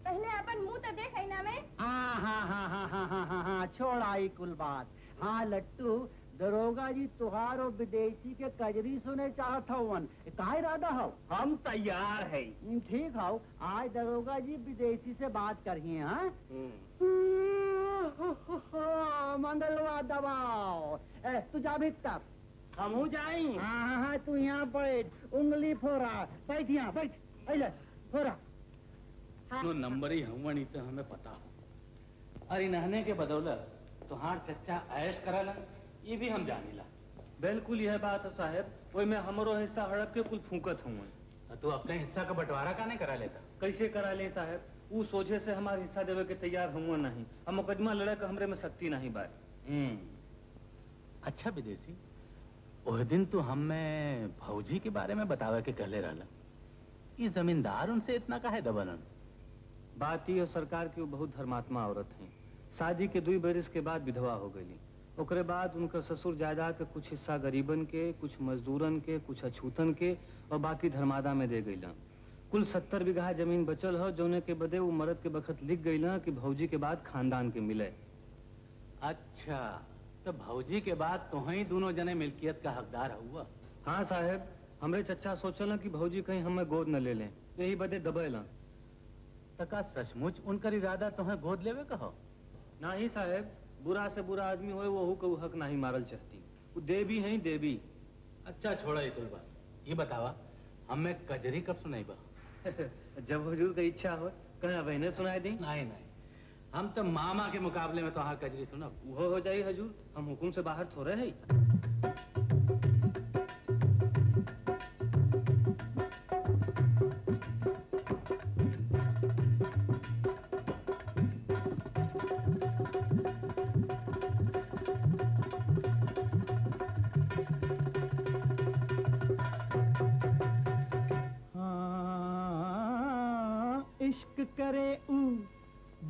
पहले अपन मुंह तो देख ना में। हाँ, छोड़ आई कुल बात। हाँ लट्टू, दरोगा जी तुहार और विदेशी के कजरी सुने चाहत हवन, का इरादा हो? हम तैयार है। ठीक हो, आज दरोगा जी विदेशी से बात करिए। हाँ मंगलवा दबाओ। तू जा भीतर। हम जाई। हाँ, तू यहाँ बैठ, उंगली फोरा। बैठ यहाँ, बैठ। अले फोरा। नो नंबर ही हवन तो हमें पता हो। अरे नहने के बदौलत तुहार चच्चा ऐश कराला, ये भी हम जानीला। बिल्कुल यह बात है साहब, वही में हमारो हिस्सा हड़प के कुल फूकत हूँ। तू अपने हिस्सा का बंटवारा का नहीं करा लेता? कैसे करा ले साहब, वो सोचे से हमारे हिस्सा देवे के तैयार हुआ नहीं। हम मुकदमा लड़े का हमरे में शक्ति नहीं बात। अच्छा विदेशी, उस दिन तो हमें भौजी के बारे में बतावे के कहले रहला, ये जमींदार उनसे इतना काहे दबलन? बात ये सरकार की वो बहुत धर्मात्मा औरत हैं। शादी के 2 बरस के बाद विधवा हो गई। ओकरे बाद उनका ससुर जायदाद के कुछ हिस्सा गरीबन के, कुछ मजदूरन के, कुछ अछूतन के और बाकी धर्मादा में दे गईला। कुल 70 बीघा जमीन बचल हो, जोने के बदे वो मर्द के बखत लिख गईला कि भौजी के बाद खानदान के मिले। अच्छा, तो भौजी के बाद तो ही दोनों जने मिल्कियत का हकदार हुआ? हाँ साहब, हमरे चच्चा सोचल कि भौजी कहीं हमें गोद न ले लें, यही बदे दबेला। तका सचमुच उनका इरादा तुम्हें गोद लेवे कहो? नहीं साहब, बुरा से बुरा आदमी होए वो को हक नहीं मारल चाहती। वो देवी है देवी। अच्छा छोड़ा ये कुल बात, ये बतावा हमें कजरी कब सुनाई बा? जब हुजूर की इच्छा हो कहीं बहने सुनाई दी। नहीं, हम तो मामा के मुकाबले में तो हाँ कजरी सुना। वो हो जाई हजूर, हम हुकुम से बाहर थोड़े है। इश्क करे ऊ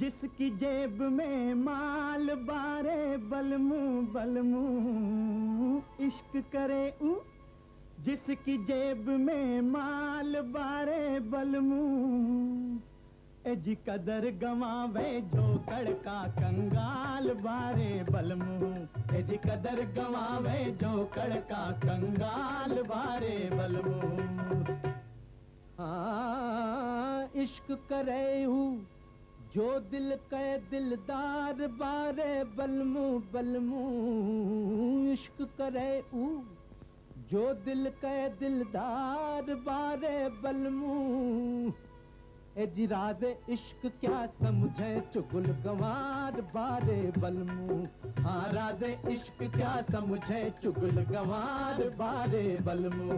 जिसकी जेब में माल बारे बलमू बलमू इश्क करे ऊ जिसकी जेब में माल बारे बलमू एजी कदर गवावे जो कड़का कंगाल बारे बलमू एजी कदर गवावे जो कड़का कंगाल बारे बलमू हाँ इश्क करे हूँ जो दिल के दिलदार बारे बलमू बलमू इश्क करे हूँ जो दिल के दिलदार बारे बलमू एजी राज़े इश्क क्या समझे चुगल गंवार बारे बलमू हाँ राज़े इश्क क्या समझे चुगल गंवार बारे बलमू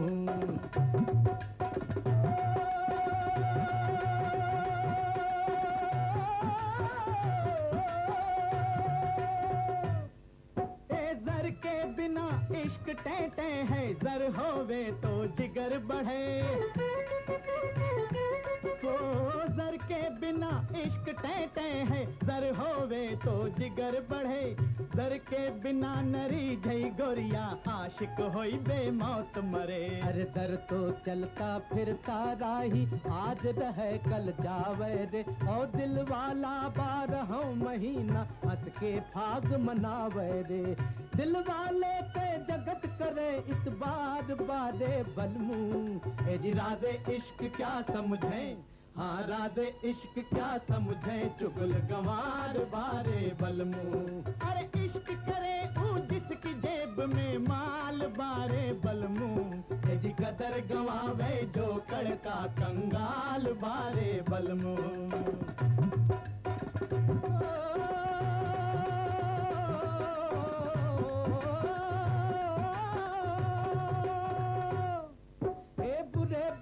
बिना इश्क टहटे है जर होवे तो जिगर बढ़े ओ जर के बिना इश्क टहटे है जर होवे तो जिगर बढ़े जर के बिना नरी जई गोरिया आशिक होई बेमौत मरे अरे जर तो चलता फिरता राही आज रहे कल जावे रे ओ दिल वाला 12 महीना हंस के फाग मनावे रे दिल वाले के जगत करे इतबार बारे बलमू एजी राज़े इश्क क्या समझे हाँ राज़े इश्क क्या समझे चुगल गंवार बारे बलमू अरे इश्क करे ऊ जिसकी जेब में माल बारे बलमू एजी कदर गंवावे जो कड़का कंगाल बारे बलमू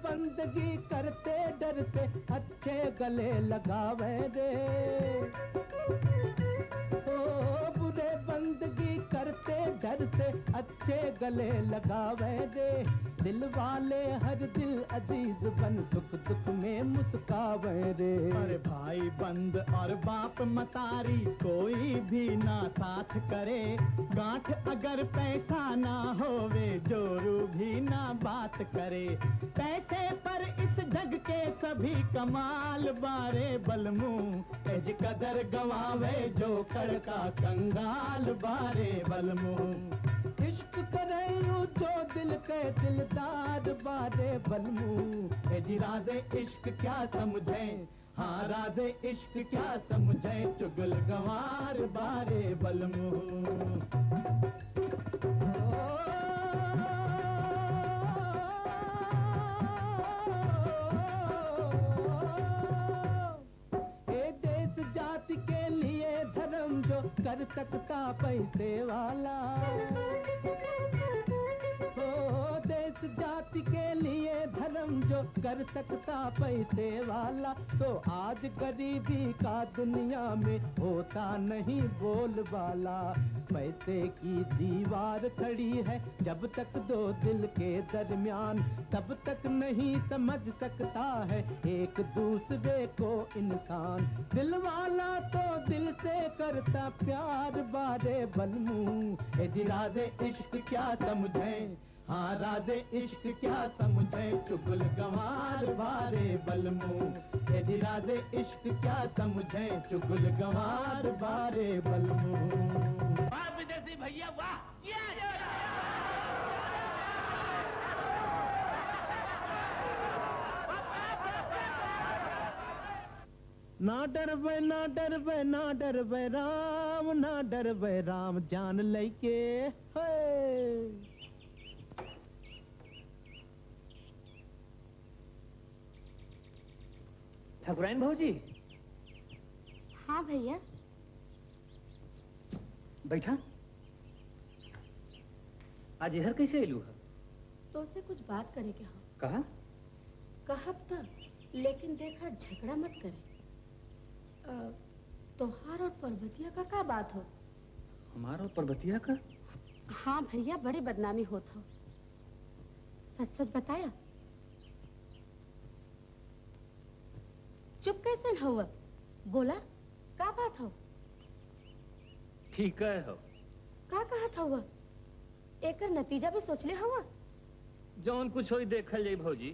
बंदगी करते डर से अच्छे गले लगावे रे ओ बुरे बंदगी करते डर से अच्छे गले लगावे रे दिल वाले हर दिल अजीज बन सुख दुख में मुस्कावे रे अरे भाई बंद और बाप मतारी कोई भी ना साथ करे गांठ अगर पैसा ना होवे जोरू भी ना बात करे पैसे पर इस जग के सभी कमाल बारे बलमू एज कदर गवावे जो कड़का कंगाल बारे बलमू इश्क करे जो दिल के दिलदार बारे बलमू एजी राज़े इश्क क्या समझे हाँ राज़े इश्क क्या समझे चुगल गंवार बारे बलमू जाति के लिए धर्म जो कर सकता पैसे वाला हो देश जाति के लिए धर्म जो कर सकता पैसे वाला तो आज गरीबी का दुनिया में होता नहीं बोलबाला पैसे की दीवार खड़ी है जब तक दो दिल के दरमियान तब तक नहीं समझ सकता है एक दूसरे को इंसान दिल वाला तो दिल से करता प्यार बारे बलमू एजी राज़े इश्क क्या समझे हाँ राज़े इश्क क्या समझे चुगल गंवार बारे बलमू एजी राज़े इश्क क्या समझे चुगल गंवार बारे बलमू वाह विदेशी भैया वाह ना डरबे ना डरबे ना डरबे राम ना डरबे राम जान लेके ठाकुराइन भौजी हाँ भैया बैठा आज इधर कैसे एलू है तो से कुछ बात करे के हाँ कहा कहब तक लेकिन देखा झगड़ा मत करे तोहार और पर्वतिया का क्या बात हो हमारा और पर्वतिया का हाँ भैया बड़ी बदनामी होत हो सच सच बताया चुप कैसे हुआ बोला का बात हो? ठीक है हो। का कहा था हुआ? एकर नतीजा भी सोच ले हुआ? जौन कुछ होई देखल जाई भौजी।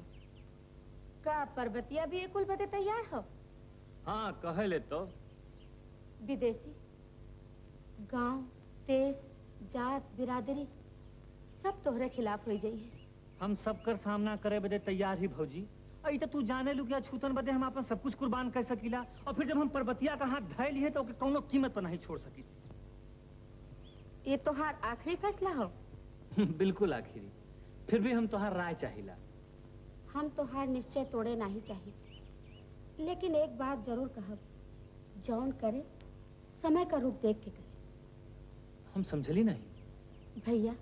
का पर्वतिया भी एकुल बदे तैयार हो? हाँ कहे ले तो। विदेशी गांव, देश, जात, बिरादरी सब तोहरे खिलाफ हो जाई है। हम सबकर सामना करे बदे तैयार ही भौजी। आई तो तू जाने लू क्या छूतन बदे हम अपन सब कुछ कुर्बान कर सकीला, और फिर जब हम पर्वतिया का हाथ धय लिए तो कौनो कीमत पर नहीं छोड़ सकी। ये तोहार आखिरी फैसला हो? बिल्कुल आखिरी। फिर भी हम तोहार राय चाहिला। हम तोहार निश्चय तोड़े नहीं चाहिए, लेकिन एक बात जरूर कहब, जौन करे समय का रुख देख के करे। हम समझली नहीं। भैया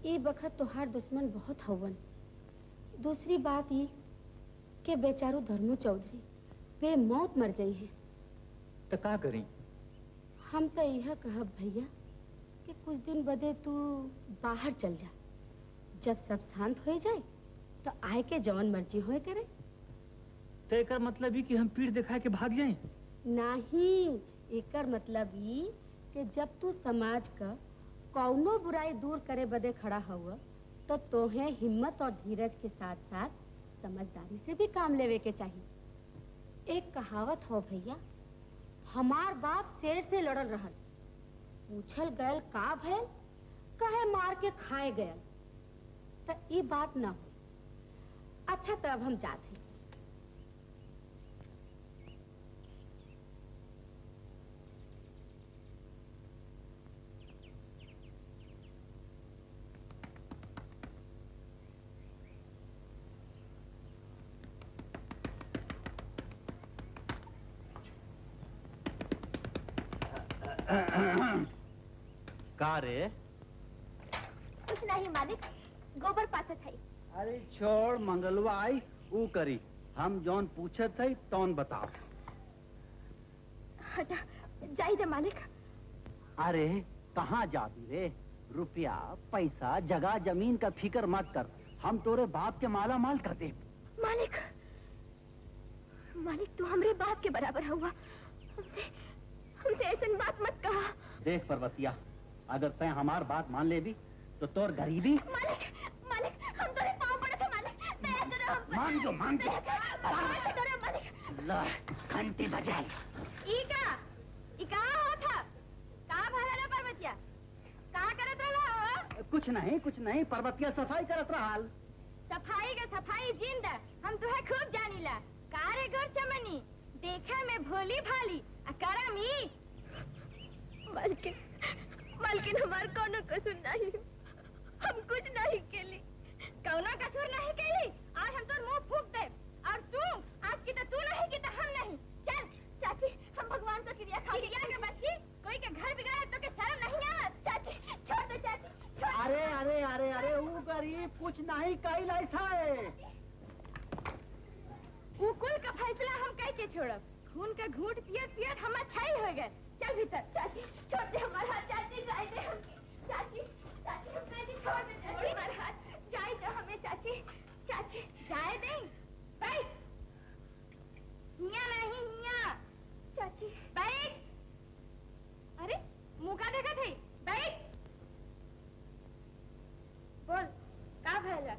ये बखत तोहार दुश्मन बहुत हवन। दूसरी बात ये कि बेचारू धर्मू चौधरी वे मौत मर गई है। तो का करी? हम तो यह कहब भैया कि कुछ दिन बदे तू बाहर चल जा। जब सब शांत हो जाए तो आए के जौन मर्जी होए करे। तो एकर मतलब ही कि हम पीठ दिखा के भाग जाएं? नहीं, एकर मतलब ये कि जब तू समाज का कौनो बुराई दूर करे बदे खड़ा हुआ तो तोहे हिम्मत और धीरज के साथ साथ समझदारी से भी काम लेवे के चाहिए। एक कहावत हो भैया, हमार बाप शेर से लड़ल रहल, पूछल गयल का भयल, कहे मार के खाए गयल। तो ये बात ना हो। अच्छा तो अब हम जाते हैं। का रे? कुछ नहीं मालिक, गोबर पासा था। अरे छोड़, मंगलवा आई ऊ करी। हम जौन पूछे थे तौन बताओ। हटा जाई दे मालिक। अरे कहाँ जाती रे? रुपया पैसा जगह जमीन का फिक्र मत कर, हम तोरे बाप के माला माल कर दे। मालिक, मालिक तू हमरे बाप के बराबर हुआ। हमसे ऐसी बात मत कहा। देख पर्वतिया, अगर तय हमार बात मान ले भी तो तोर गरीबी। मालिक, मालिक हम तेरे पाँव पड़े थे मालिक। दया करो हम पर। मान जो, मान जो। दया करो मालिक। ला, घंटी बजाई। ई का हो था? का भला पर्वतिया? का करत रहा? कुछ नहीं, पर्वतिया सफाई करत रहल। सफाई का सफाई जिंदा हम तुहे खूब जानीला। कारे गोर चमनी देखा में भोली भाली अकारा मी। मालकिन हमार कोनो कसूर नहीं, हम कुछ नहीं केली। कौनो कसूर नहीं केली और हम तोर मुंह फूक दे। और तू आज की तो तू नहीं की तो हम नहीं। चल चाची, हम भगवान को क्रिया खा लिया के बच्ची कोई के घर बिगाड़े तो के शर्म नहीं आवत। चाची छोड़ दे चाची। अरे अरे अरे अरे वो गरीब कुछ नहीं कही ऐसा है। वो कुल का फैसला हम कह के छोड़ब। खून का घूंट पियत हम छाई हो गए। चल भीतर। चाची छोड़ दे हमारा हाथ। चाची जाए दे हमके। चाची चाची हम कह दी छोड़ दे चाची हमारा हाथ। जाए दे हमें चाची। चाची जाए दे। बैठ। हिया नहीं हिया। चाची बैठ। अरे मुंह का देखा थे? बैठ। बोल का भैला?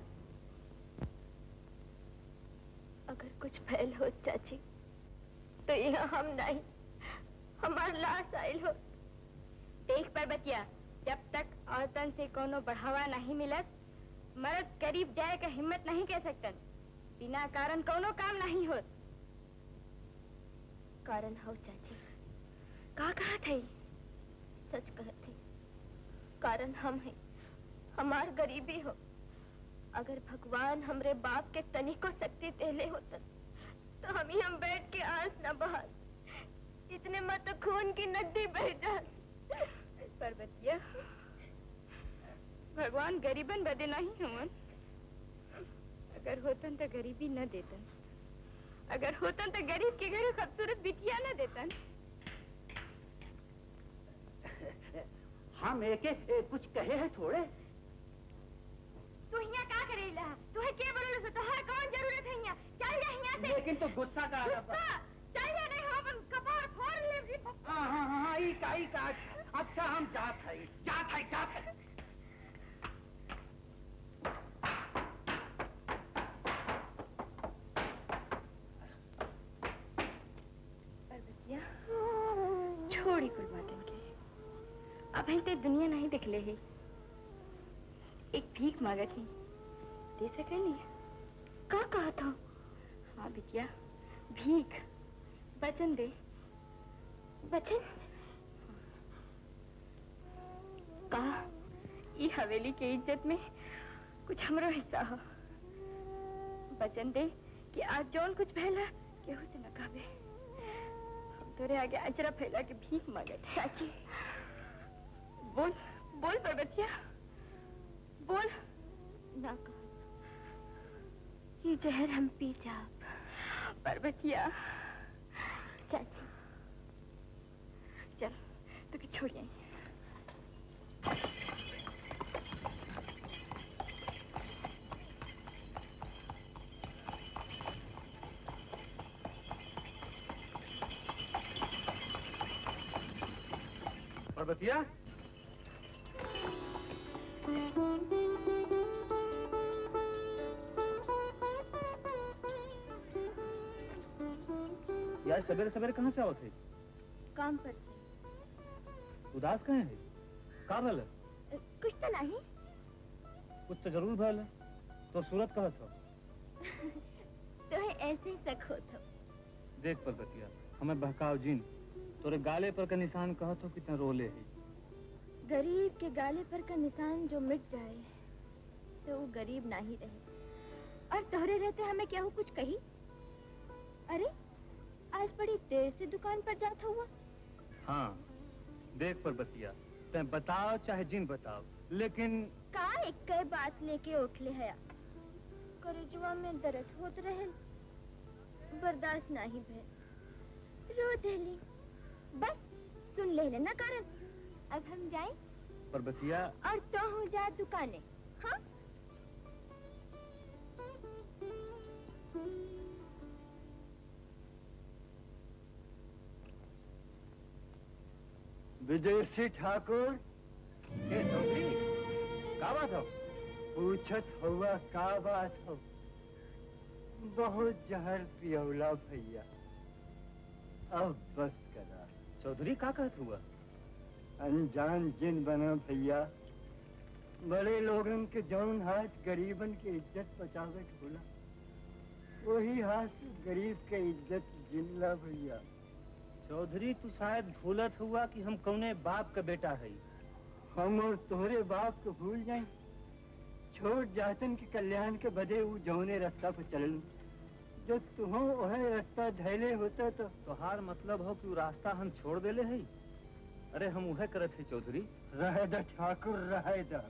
अगर कुछ फैल हो चाची तो यहाँ हम नहीं, हमार लाश आयल हो। देख पर्वतिया, जब तक औरतन से कोनो बढ़ावा नहीं मिलत, मर्द करीब जाए का हिम्मत नहीं कह सकतन। बिना कारण कोनो काम नहीं होत। कारण हो चाची। का कहा थे? सच कहत थे। कारण हम हैं, हमार गरीबी हो। अगर भगवान हमरे बाप के तनिको शक्ति देले होतन तो हम बैठ के आंस न बहा। इतने मत तो खून की नदी बह जा। पर्वतिया, भगवान गरीबन बदे नहीं हुवन। अगर होतन तो गरीबी न देतन। अगर होतन तो गरीब के घर खूबसूरत बिटिया न देतन। हम एक कुछ कहे हैं थोड़े। तू यहाँ का करेला? तुहे के बोलले से तोहर कौन जरूरत है यहाँ? चल जा यहाँ से। लेकिन तो गुस्सा का चल जा, नहीं हम अपन कपार फोड़ ले काट। अच्छा हम जात है। पर्वतिया छोड़ी कुल बातन के। अब हम ते दुनिया नहीं दिखले है। एक भीख मांगत ही दे सके नहीं। का कहा था? हाँ बिटिया भीख वचन दे। वचन कहा ई हवेली के इज्जत में कुछ हमरो हिस्सा हो। वचन दे कि आज जौन कुछ भैला केहू से न कहबे। हम तोरे आगे अजरा फैला के भीख मांगे। चाची बोल बोल पर्वतिया बोल। ना कहा ये जहर हम पी जाब। पर्वतिया चाची चल तो कि छोड़िए। पर्वतिया यार सवेरे सवेरे कहाँ से आवत है? काम पर से। उदास कहे है? का भल है? कुछ तो नहीं। कुछ तो जरूर भल है। तो सूरत कहत हो। तो है ऐसे ही शक हो तो। देख पर्वतिया हमें बहकाव जीन तोरे गाले पर का निशान कहत हो कितना रोले है। गरीब के गाले पर का निशान जो मिट जाए तो वो गरीब ना ही रहे। और तोहरे रहते हमें क्या हो कुछ कही? अरे आज बड़ी देर से दुकान पर जाता हुआ। हाँ देख पर्वतिया तै बताओ चाहे जिन बताओ लेकिन का एक कई बात लेके उठले है। करजुआ में दर्द होत रहे बर्दाश्त नहीं भे रो देली। बस सुन ले लेना कारण। अब हम जाएं पर्वतिया और तो हो जा दुकाने। हाँ विदेशी ठाकुर ये चौधरी का बात हो? पूछत हुआ का बात हो? बहुत जहर पियौला भैया अब बस करा। चौधरी का कहत हुआ? अनजान जिन बना भैया। बड़े लोगन के जौन हाथ गरीबन के इज्जत बचावे होला वही हाथ से गरीब के इज्जत जिनला भैया। चौधरी तू शायद भूलत हुआ कि हम कौने बाप का बेटा है। हम और तोहरे बाप को भूल जाए। छोट जातन के कल्याण के बदे वो जौने रास्ता पर चलन जो तुहो वह रास्ता धैले होता तो तोहार मतलब हो कि वो रास्ता हम छोड़ देले है। अरे हम वह करत है चौधरी। रह द ठाकुर रह द।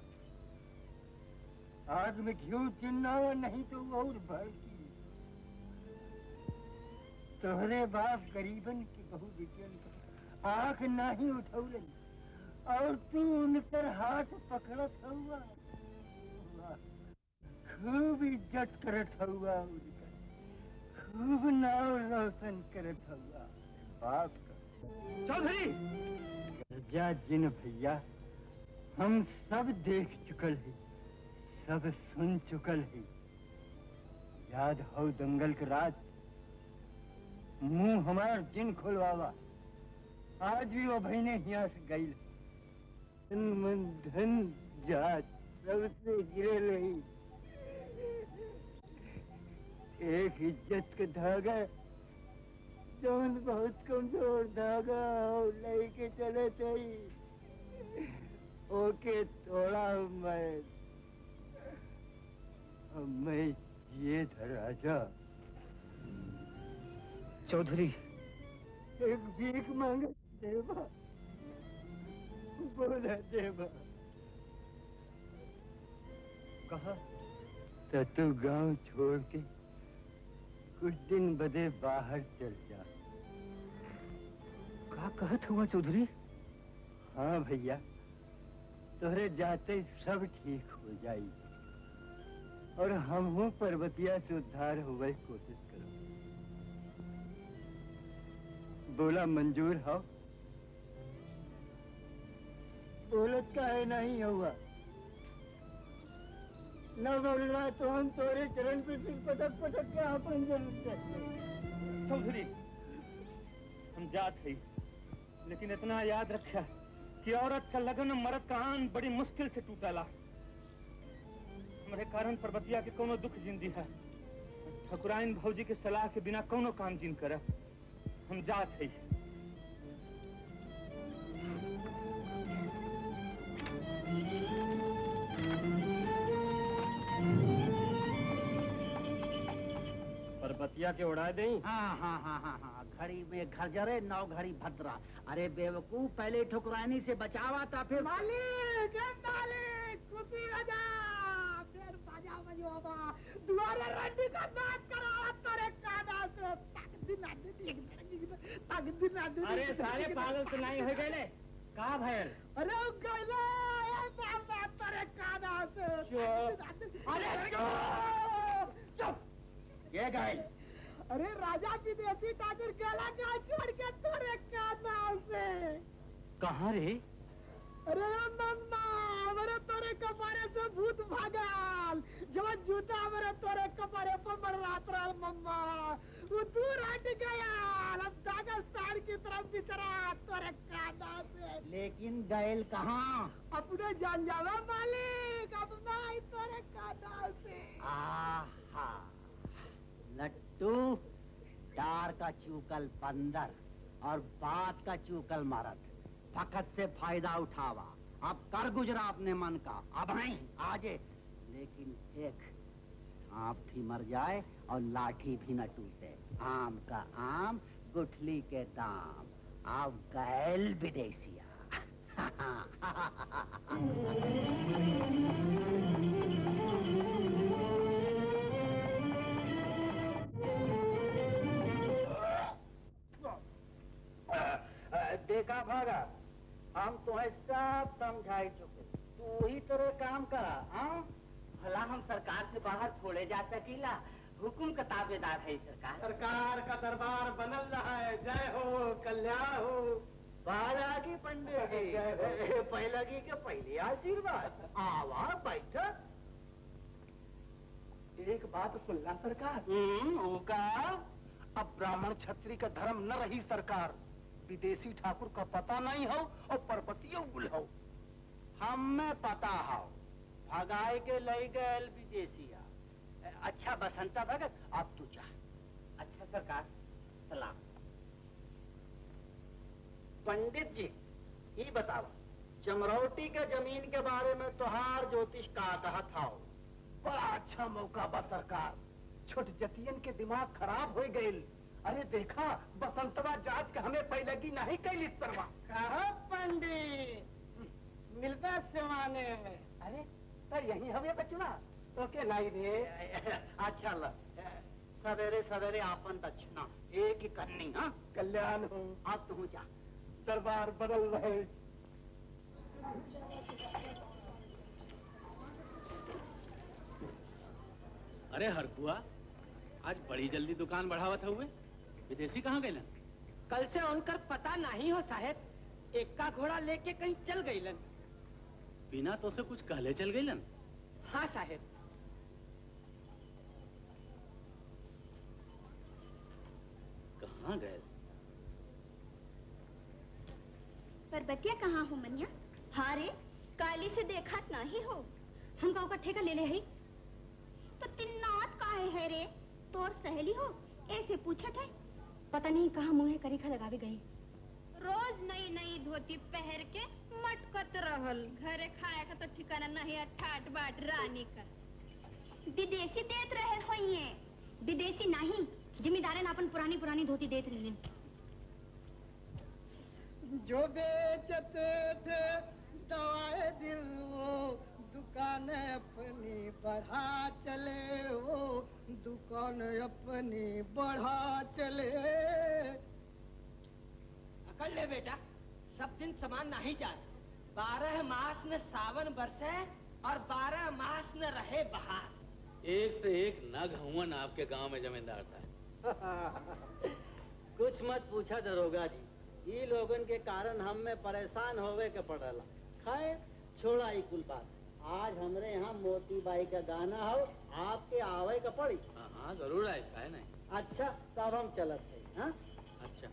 आग में घी चिन्ना नहीं तो और भड़की। तोहरे बाप गरीबन की बहु बिटियन का आंख नहीं उठौलन और तू उन पर हाथ पकड़त हुआ। खूब इज्जत करत हुआ उनका। खूब नाव रोशन करत हुआ बाप का। चौधरी जा जिन भैया हम सब देख चुकल है सब सुन चुकल है। याद हो दंगल के रात मुंह हमार जिन खुलवावा। आज भी वो बहने यहाँ से गई। मन धन जात सबसे गिरे रही। एक इज्जत के धागा जौन बहुत कमजोर धागा और लेके चले थे ओके तोड़ा मैं ये राजा। चौधरी एक भीख मांगे देवा। बोला देवा कहा तो तू गांव छोड़ के कुछ दिन बदे बाहर चल जा। का कहत हुआ चौधरी? हाँ भैया तोहरे जाते सब ठीक हो जाई और हम हूँ पर्वतिया से उद्धार होवे कोशिश करो। बोला मंजूर हो? बोलत का है नहीं हुआ न बोलवा तो हम तोरे चरण पे सिर पटक पटक के अपन जरूर करते। चौधरी हम जात है, लेकिन इतना याद रखा कि औरत का लगन मर्द का आन बड़ी मुश्किल से टूटला। हमारे कारण पर्वतिया के कोनो दुख जिंदी है। ठकुराइन भौजी के सलाह के बिना कोनो काम जिन कर हम जात है। पर्वतिया के उड़ाए दें। हाँ हाँ हाँ हाँ हाँ, घड़ी में घर जरे 9 घड़ी भद्रा। अरे बेवकूफ, पहले ठुकरानी से बचावा था फिर मालिक कुपी बजा, फिर बजा बजवा दुआरे रंडी का बात करा तोरे कादा से तक दिला दे। अरे सारे पागल तो नहीं हो गए का भैल? अरे गैले तोरे कादा से। अरे चुप, ये गए। अरे राजा की देसी ठाकुर गला का छोड़ के तोरे कादा से। कहाँ रे? अरे मम्मा, हमारे तोरे कपारे से भूत भागल। जब जूता हमारे तोरे कपारे पर मरवात रहा मम्मा, वो दूर हट गया। अब दागिस्तान की तरफ बिचरा तोरे कादा से। लेकिन गैल कहाँ? अपने जान जावा मालिक, अब मैं तोरे कादा से। आहा, लट्टू डार का चूकल बंदर और बात का चूकल मरद, फकत से फायदा उठावा। अब कर गुजरा अपने मन का, अब नहीं आजे। लेकिन देख, सांप भी मर जाए और लाठी भी न टूटे। आम का आम, गुठली के दाम। अब गैल विदेशिया। देखा भागा, हम तुम्हें सब समझाई चुके, तू ही तेरे काम करा। हाँ, भला हम सरकार से बाहर छोड़े जा सकीला? हुकुम का ताबेदार है सरकार। सरकार का दरबार बनल रहा है। जय हो, कल्याण हो। बालागी पंडित जी, पहलगी के पहले आशीर्वाद। आवा बैठो। एक बात सुनना सरकार। का अब ब्राह्मण क्षत्रिय का धर्म न रही सरकार। विदेशी ठाकुर का पता नहीं हो और पर्वतीय उगल हो। हमें पता हो, भगाए के लई गए विदेशिया। अच्छा बसंता भगत, अब तू जा। अच्छा सरकार, सलाम। पंडित जी, ये बताओ, चमरौटी के जमीन के बारे में तुहार ज्योतिष का कहा था? बड़ा अच्छा मौका बा सरकार। छोट जतियन के दिमाग खराब हो गए। अरे देखा, बसंतवा जात के हमें पहलगी नहीं कैली परवा। कहा पंडित, मिलता सिवाने में। अरे तो यही हमें बचवा तो के नहीं रे। अच्छा ल, सवेरे सवेरे आपन दक्षिणा एक ही करनी। हाँ, कल्याण हो। अब तू जा, दरबार बदल रहे। अरे हरकुआ, आज बड़ी जल्दी दुकान बढ़ावत हुए। विदेशी कहाँ गए? कल से उनकर पता नहीं हो साहेब। एक का घोड़ा लेके कहीं चल गईलन। बिना तो से कुछ कहले चल गईलन? हाँ साहेब। कहाँ गए? पर्वतिया कहाँ हो मनिया? हाँ रे, काली से देखा नहीं हो। हम गाँव का ठेका ले ले है तो तिन्नात काहे है रे? तोर सहेली हो ऐसे पूछत है। पता नहीं कहाँ मुँह करीखा लगावे गई। रोज नई नई धोती पहन के मटकत रहल। घरे खाए का तो ठिकाना नहीं। अठाट बाट रानी का विदेशी देत रहे होइए। विदेशी नहीं, जिम्मेदारन अपन पुरानी पुरानी धोती देत रहे। जो बेचते थे दवाए दिल, वो दुकान अपनी बढ़ा चले। वो दुकान अपनी बढ़ा चले। पकड़ ले बेटा, सब दिन समान नहीं जाए। 12 मास में सावन बरसे और 12 मास में रहे बहार। एक से एक नग हुवन आपके गांव में जमींदार साहब। कुछ मत पूछा दरोगा जी, ये लोगन के कारण हम में परेशान होवे के पड़ला। खैर छोड़ा ही कुल बात। आज हमरे यहाँ मोती बाई का गाना हो, आपके आवे का पड़ी। हाँ हाँ जरूर आए, काहे नहीं। अच्छा तब हम चलत है। हाँ अच्छा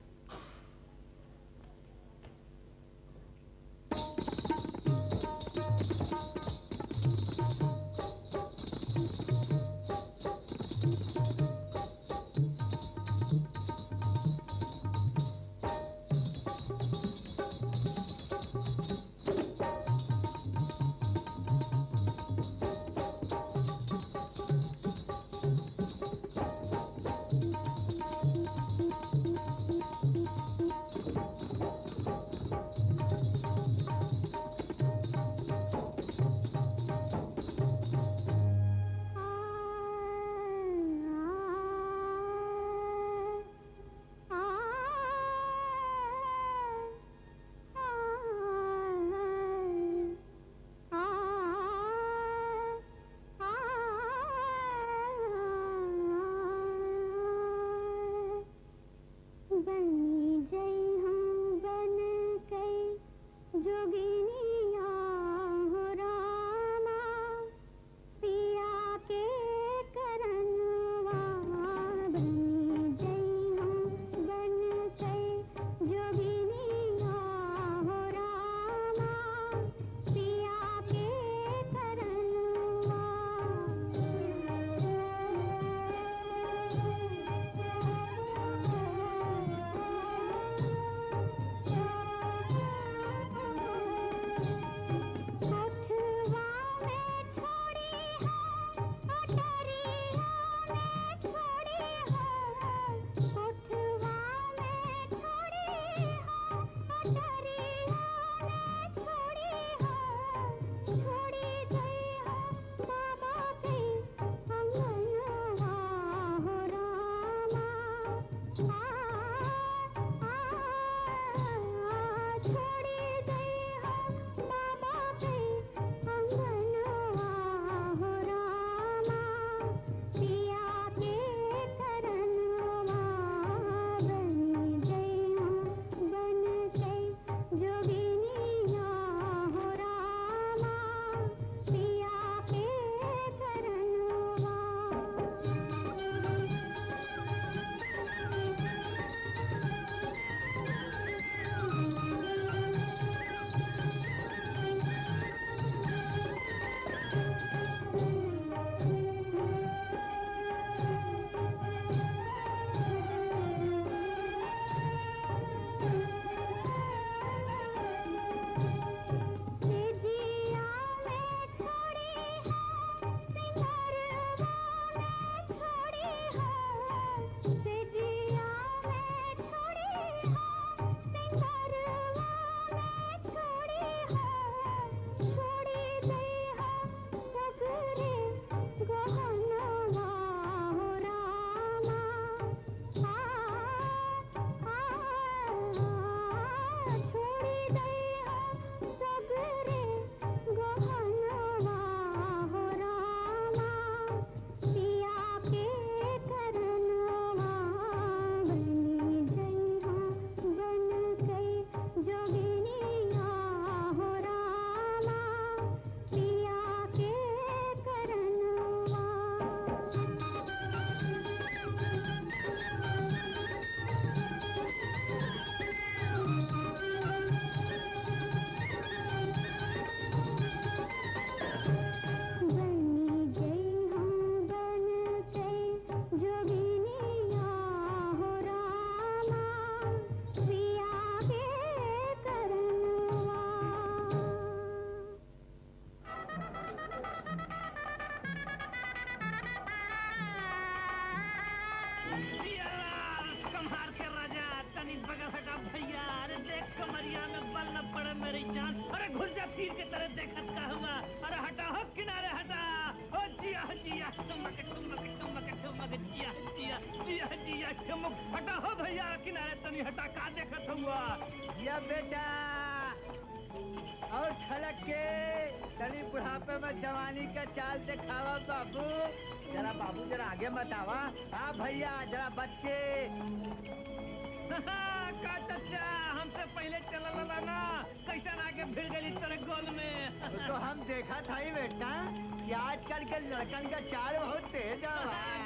भिड़ गई तेरे गोल में। तो हम देखा था ही बेटा कि आजकल के लड़कन का चाल बहुत तेज है।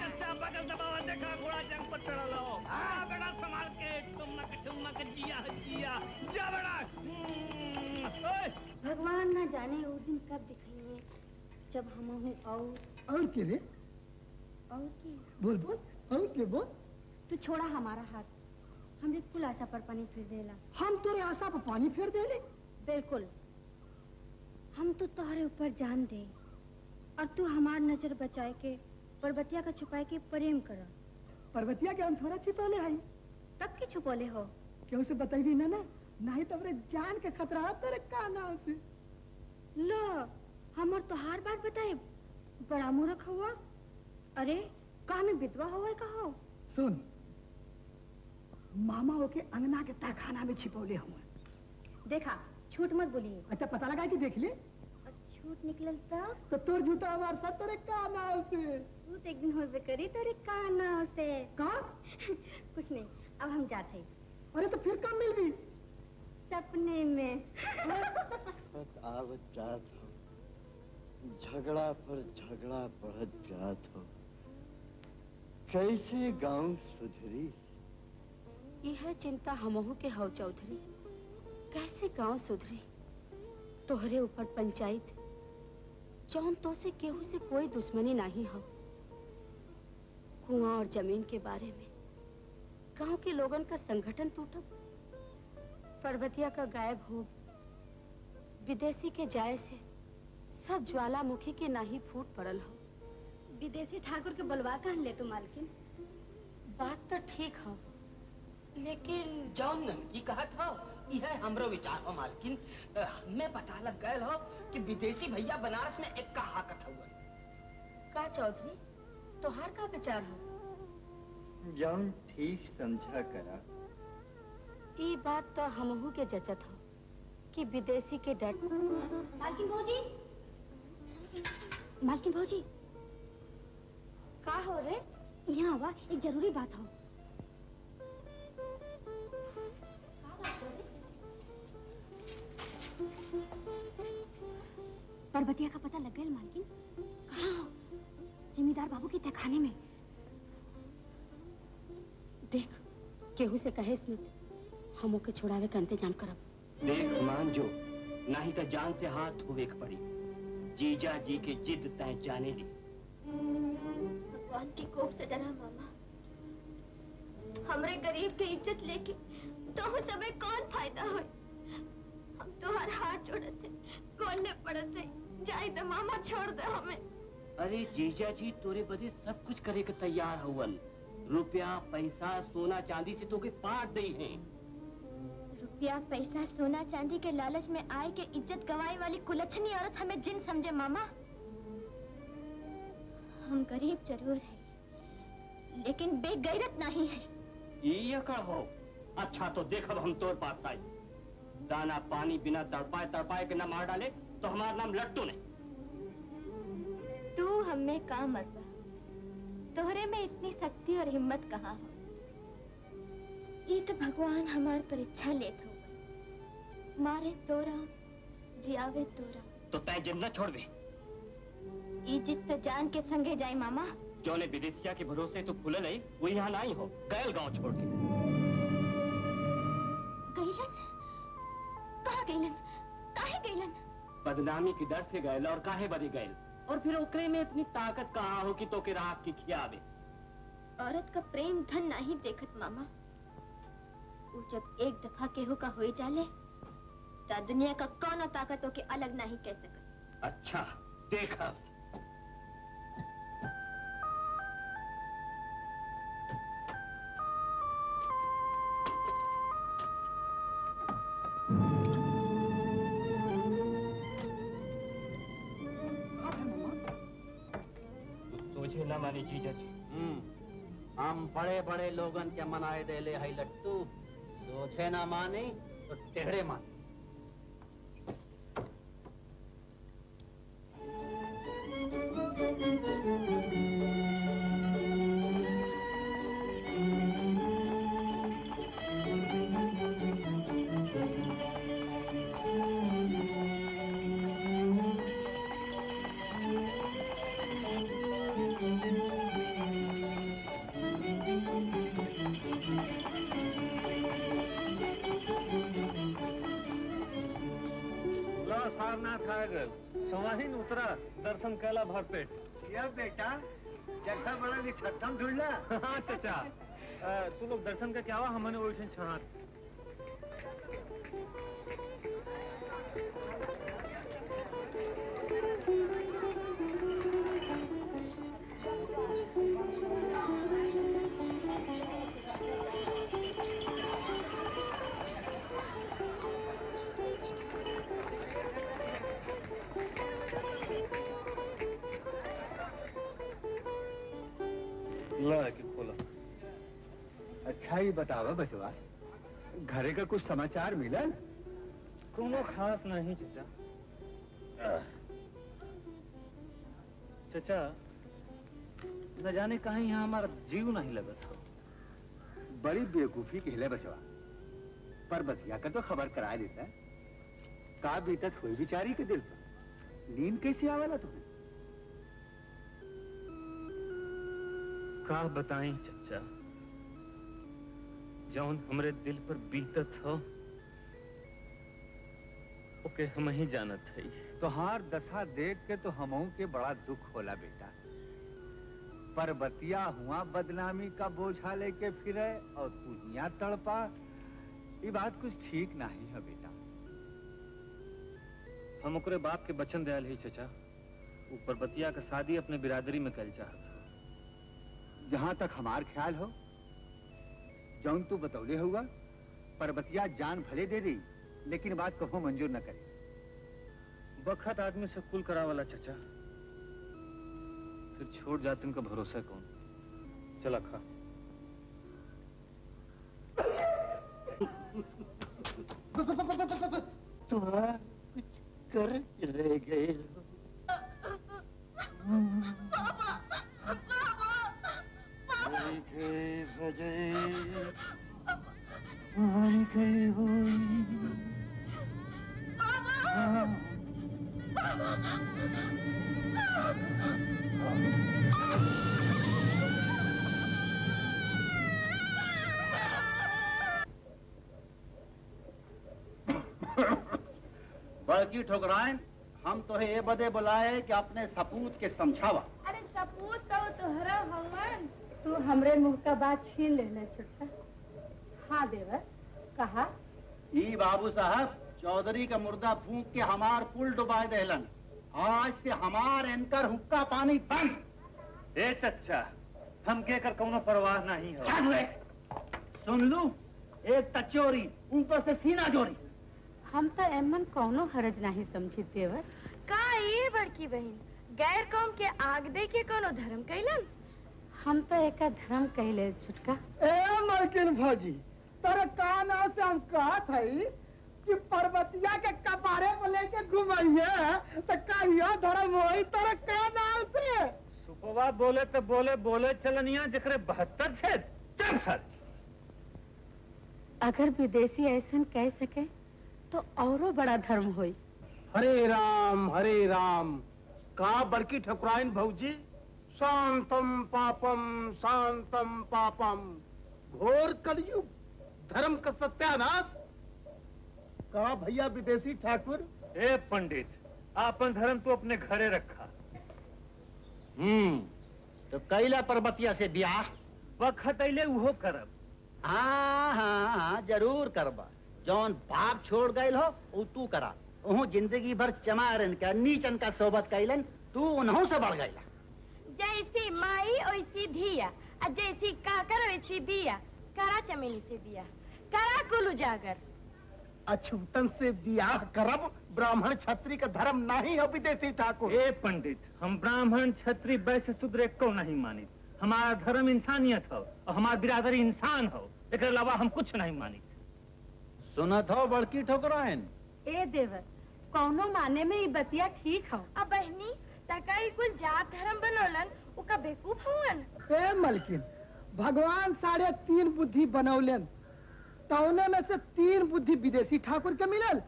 अच्छा बगल दबावा देखा घोड़ा जंग पर चढ़ा लो। बेटा संभाल के ठुमक ठुमक जिया जिया जा बेटा। भगवान ना जाने वो दिन कब दिखेंगे जब हम हूँ और के रे? और की बोल बोल और के बोल। तू छोड़ा हमारा हाथ, हमरे कुल आशा पर पानी फिर देला। हम तोरे आशा पर पानी फेर देले? बिल्कुल। हम तो तुम्हारे ऊपर जान दे और तू हमार नजर बचाए के पर्वतिया का छुपाए के प्रेम करा। पर्वतिया के हम थोड़ा छिपौले हई। तब के छुपौले हो? क्यों से बताई ना ना, नहीं तो जान के खतरा है तेरे काना से। लो हमर तो हर बात बताए, बड़ा मूर्ख हुआ। अरे का में विधवा हुआ कहो? सुन, मामा होके अंगना के तहखाना में छिपौले हुए। देखा, झूठ मत बोलिए। अच्छा पता लगा कि देख ले। झूठ निकलल तो तोर झूठा हमार सब तेरे काना से। झूठ एक दिन होबे करी तेरे काना से। का? कुछ नहीं, अब हम जाते हैं। अरे तो फिर कब मिल भी? सपने में। आवत जात हो, झगड़ा पर झगड़ा बढ़त जात हो, कैसे गांव सुधरी? यह चिंता हमहू के हव चौधरी, कैसे गांव सुधरी। तोहरे ऊपर पंचायत, जौन तो से केहू से कोई दुश्मनी नहीं हो। कुआं और जमीन के बारे में गांव के लोगन का संगठन टूटब, पर्वतिया का गायब हो, विदेशी के जाए से सब ज्वालामुखी के नाही फूट पड़ल हो। विदेशी ठाकुर के बुलवा कर ले तू मालकिन। बात तो ठीक हो, लेकिन जौन की कहा था यह हमरो विचार हो मालकिन। हमें पता लग गए हो कि विदेशी भैया बनारस में एक का हाकत हुआ। का चौधरी, तोहार का विचार हो? जौन ठीक समझा करा। ये बात तो हमहू के जचत हो कि विदेशी के डर। मालकिन भौजी, मालकिन भौजी, का हो रे? यहाँ आवा, एक जरूरी बात हो। पर्वतिया का पता लग गया मालकिन। कहाँ हो? जमींदार बाबू के तहखाने में। देख, केहू से कहे स्मित, हमो के छुड़ावे का इंतजाम करब। देख मान जो, नहीं तो जान से हाथ धोवे के पड़ी। जीजा जी के जिद तय जाने दी। भगवान की कोप से डरा मामा। हमरे गरीब के इज्जत लेके तो सबे कौन फायदा हो? हम तो हर हाथ जोड़ते, गोलने पड़ते। जाए तो मामा छोड़ दे हमें। अरे जीजा जी तोरे बदे सब कुछ करे के तैयार हवन। रुपया पैसा सोना चांदी से तोके पाट दई हैं। रुपया पैसा सोना चांदी के लालच में आए के इज्जत गवाए वाली कुलच्छनी औरत हमें जिन समझे मामा। हम गरीब जरूर हैं, लेकिन बेगैरत नहीं है। ये अकड़ हो। अच्छा तो देखब हम तोर पास आई। दाना पानी बिना तड़पाए तड़पाए के न मार डाले तो हमारा नाम लट्टू नहीं। तू हमें का मरवा, तोहरे में इतनी शक्ति और हिम्मत कहाँ हो? ये तो भगवान हमार परीक्षा लेत हो। मारे तोरा, जियावे तोरा। तो तय जिद न छोड़ दे। ये जिद तो जान के संगे जाए मामा। क्यों ने विदेशिया के भरोसे तो फूले नहीं, वो यहाँ नहीं हो गैल गांव छोड़ के। गईलन? कहाँ गईलन? काहे गईलन? बदनामी की डर से गैल और काहे बदी गैल। और फिर ओकरे में इतनी ताकत कहाँ हो कि तो के रात की खियावे। औरत का प्रेम धन नहीं देखत मामा। वो जब एक दफा केहू का हो जाले तो दुनिया का कौन ताकतों के अलग नहीं कह सकत। अच्छा देखा। सोचे ना मानी जीजा जी। हम बड़े बड़े लोगन के मनाए दे ले है लट्टू। सोचे ना माने तो टेढ़े माने। सारनाथ आ गल सवाहिन उतरा दर्शन कैला भरपेट। या बेटा जगह बड़ा निछत्तम ढूंढला। हाँ चाचा तू लोग दर्शन का क्या हुआ हमने वही छहार। खोला। अच्छा ही बतावा बचवा घरे का कुछ समाचार मिलल? कोनो खास नहीं चचा। चचा न जाने कहीं यहाँ हमारा जीव नहीं लगा था। बड़ी बेवकूफी कहले बचवा। पर बतिया का तो खबर करा देता। का बीतत हुई बिचारी के दिल पर? नींद कैसे आवाला तुम्हें? का बताएं चचा जौन हमरे दिल पर बीतत हो ओके हम ही जानत है। तोहार दशा देख के तो हमहू के बड़ा दुख होला बेटा। पर बतिया हुआ बदनामी का बोझा लेके फिरे और तू यहाँ तड़पा, ये बात कुछ ठीक नहीं है बेटा। हम ओकरे बाप के बचन दयाल ही चचा ऊपर बतिया का शादी अपने बिरादरी में कल चाहत। जहां तक हमार ख्याल हो जौन तू बतौले हुआ परबतिया जान भले दे दी लेकिन बात कहो मंजूर न करे। बखत आदमी से कुल करा वाला चचा फिर छोड़ जाते उनका भरोसा कौन। चला खा। तो कुछ कर रह गए। बड़की ठोकराइन हम तो ये बदे बुलाए कि अपने सपूत के समझावा। अरे सपूत तो तोहरा हवन तू हमरे मुंह का बात छीन लेना छुट्टा। हाँ देवर कहा। ई बाबू साहब चौधरी का मुर्दा फूंक के हमार पुल डुबा देलन। आज से हमार एनकर हुक्का पानी बंद। ए चच्चा हम के कर कौनो परवाह नहीं हो। सुन लू एक तचोरी ऊपर से सीना जोरी। हम तो एमन कौनो हरज नहीं समझी देवर। का ये बड़की बहन गैर कौम के आग दे के कोनो धर्म कैलन? हम तो एक धर्म कहले छुटका। ए मलकिन भौजी तेरे काना से हम कहा था कि पर्वतिया के कपारे को लेके घुमाइए तो कहिया धर्म होई तेरे काना से। सुपवा बोले तो बोले बोले चलनिया जकरे 72 छे चुप सर। अगर विदेशी ऐसा कह सके तो औरो बड़ा धर्म होई। हरे राम का बड़की ठकुराइन भौजी शांतम पापम घोर कलयुग धर्म का सत्यानाश। कहा भैया विदेशी ठाकुर। ए पंडित आपन धर्म तो अपने घरे रखा। तो कैला पर्वतिया से ब्याह वक्त अले उहो करब। हाँ जरूर करबा। जौन बाप छोड़ गए हो वो तू करा। उहू जिंदगी भर चमारन का नीचन का सोबत कैलन तू उन्हों से बढ़ गईला। जैसी माई वैसी धिया और जैसी काकर वैसी बिया। करा चमेली से बिया करा कुल उजागर। अछूतन से ब्याह करब ब्राह्मण क्षत्रिय का धर्म नहीं हो विदेशी ठाकुर। ए पंडित हम ब्राह्मण क्षत्रिय वैश्य शूद्र को नहीं मानी। हमारा धर्म इंसानियत हो और हमारा बिरादरी इंसान हो। इसके अलावा हम कुछ नहीं मानी। सुनत हो बड़की ठकुराइन। ए देवर कौनो माने में ये बतिया ठीक हो। अब बहनी तकाई कुल जात धर्म बनोलन उका बेवकूफ हुवन। ए मलकिन भगवान 3.5 बुद्धि बनौलन तौने में से 3 बुद्धि विदेशी ठाकुर के मिलल।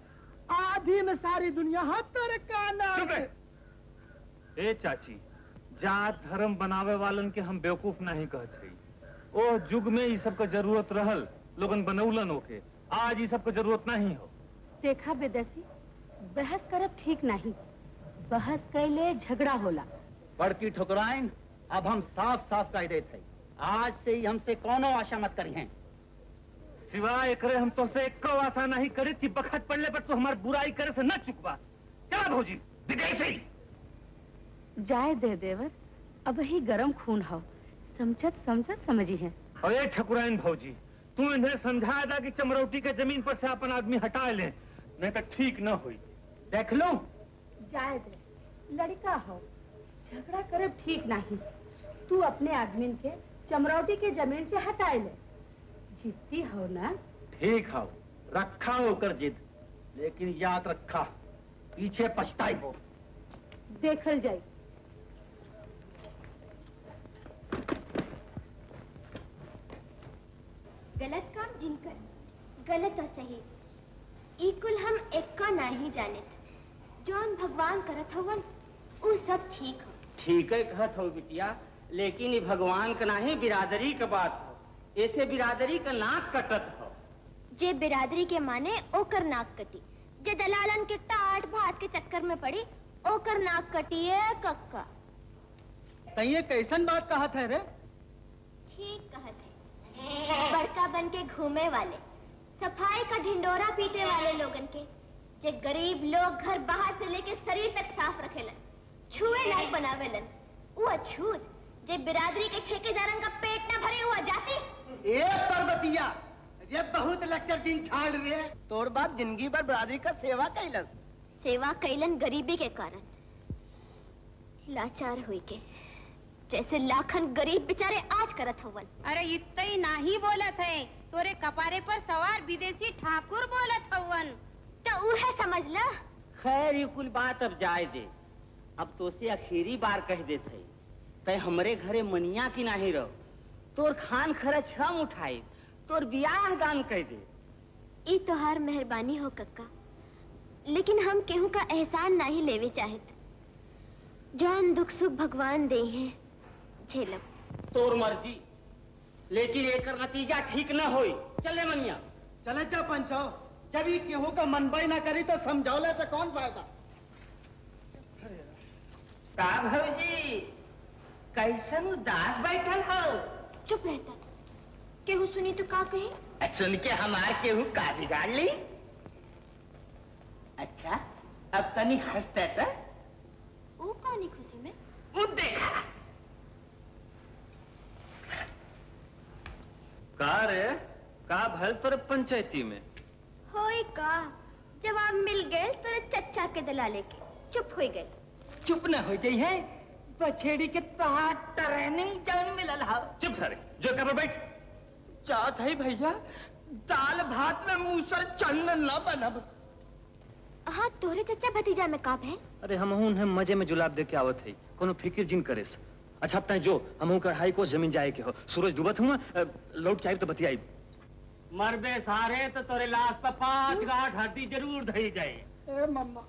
आधी में सारी दुनिया हाथ तेरे काना से। ए चाची जात धर्म बनावे वालन के हम बेवकूफ नहीं कहते। ओ युग में ये सब का जरूरत रहल लोगन बनौलन होके। आज ये सब का जरूरत नहीं हो। देखा विदेशी बहस करब ठीक नहीं, बहस कैले झगड़ा होला। बड़की ठुकराइन, अब हम साफ साफ कह देते, आज से ही हमसे कोनो आशा मत करी हैं। सिवाय करे हम तो से एको आशा नहीं करी थी, बखत पड़ने पर तो हमारी बुराई करे से न चुकवा। चला भौजी विदेशी। जाए दे देवर, अब ही गरम खून हो, समझत समझत समझी है। अरे ठकुराइन भौजी, तू इन्हें समझाया था कि चमरौटी के जमीन पर से अपन आदमी हटा ले, नहीं तो ठीक न हुई। देख लो। जाए दे, लड़का हो, झगड़ा करे ठीक नहीं। तू अपने आदमी के चमरौटी के जमीन से हटा ले, जिद्दी हो ना। ठीक हो, रखा होकर जिद, लेकिन याद रखा पीछे पछताई हो। देखल जाए। गलत काम जिनकर गलत और सही ई कुल हम एक्का नहीं जाने, जौन भगवान करत हवन वो सब ठीक हो। ठीक है कहत हो बिटिया, लेकिन ये भगवान का नहीं बिरादरी का बात हो, ऐसे बिरादरी का नाक कटत हो। जे बिरादरी के माने ओकर नाक कटी, जे दलालन के टाट भात के चक्कर में पड़ी ओकर नाक कटी है कक्का। तैये कैसन बात कहत है रे? ठीक कहत है, बड़का बन के घूमे वाले, सफाई का ढिंडोरा पीटे वाले लोगन के, जे गरीब लोग घर बाहर से लेके शरीर तक साफ रखेलन, छुए लायक बनावेलन, वो अछूत जे बिरादरी के ठेकेदारन का पेट न भरे हुआ जाती। ए पर्वतिया, ये बहुत लेक्चर दिन छाड़ रहे। तोर बाप जिंदगी भर बिरादरी का सेवा कैलन। सेवा कैलन गरीबी के कारण, लाचार हुई के, जैसे लाखन गरीब बेचारे आज करत हवन। अरे इतना ही नाही बोलत है, तोरे कपारे पर सवार विदेशी ठाकुर बोलत हवन। तो उहे समझ ला। खैर ये कुल बात अब जाए दे, अब तो से आखिरी बार कह देते, तय हमरे घरे मनिया की नहीं रहो, तोर खान खर्च हम उठाए, तोर बियाह गान कह दे। ई तोहार मेहरबानी हो कक्का, लेकिन हम केहू का एहसान नहीं लेवे चाहत, जौन दुख सुख भगवान दे हैं झेलब। तोर मर्जी, लेकिन एक नतीजा ठीक न होई। चले मनिया। चले जा पंचो, जब ये केहू का मनबाई ना करी तो समझौले से कौन फायदा। का भौजी, कैसन उदास बैठल हो? चुप रहता, केहू सुनी तो का कही? सुन के हमार केहू का बिगाड़ ली? अच्छा, अब तनी हंसते तो? वो कौनी खुशी में? वो देखा। का रे, का भल तोरे पंचायती में? होई का, जवाब मिल गए तोरे चच्चा के दलाले के, चुप हो गए। चुप न हो जाई है, बछेड़ी के तहां ट्रेनिंग जौन मिलल हा। चुप सारे, जो कर बैठ। चाहत है भैया, दाल भात में मूसल चन्न न बनब। हाँ, तोरे चच्चा भतीजा में काप है? अरे हम उन्हें मजे में जुलाब दे के आवत है, कोनो फिक्र जिन करे से। अच्छा अब तय जो हम कढ़ाई को जमीन जाए के हो, सूरज डूबत हुआ लौट के आई तो बतियाई। मरबे सारे तो तोरे लाश पर 5 गांठ हड्डी जरूर धई जाए। ए मम्मा,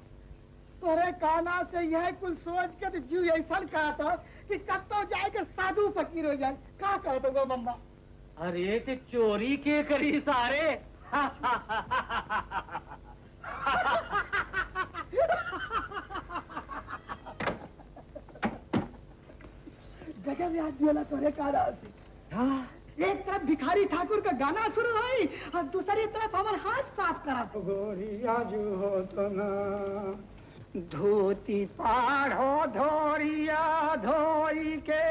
तोरे काना से यह कुल सोच के तो जीव ऐसा कहा था कि कब तो जाएगा साधु फकीर हो जाए। का कहते गो मम्मा? अरे ते चोरी के करी सारे। गजब याद दिला तोरे काना से। एक तरफ भिखारी ठाकुर का गाना शुरू हुई और दूसरी तरफ हमारे हाथ साफ करा। गोरिया जो हो तो ना धोती पाढ़ो धोरिया धोई के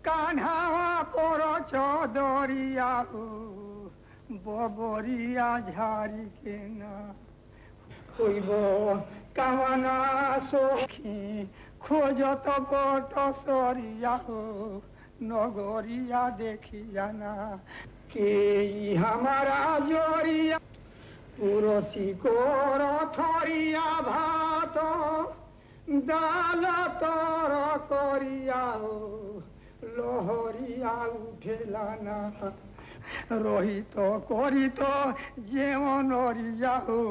कान्हा पोरो चौदोरिया हो बोरिया झारी के ना कोई बो कवना सोखी खोजो तो गोटो सोरिया हो नगोरिया देखिया ना के हमारा जोरिया पुरोसी को रथरिया भातो दाल तोर करिया हो लोहरिया उठेला ना रही तो करी तो जेवनरिया हो।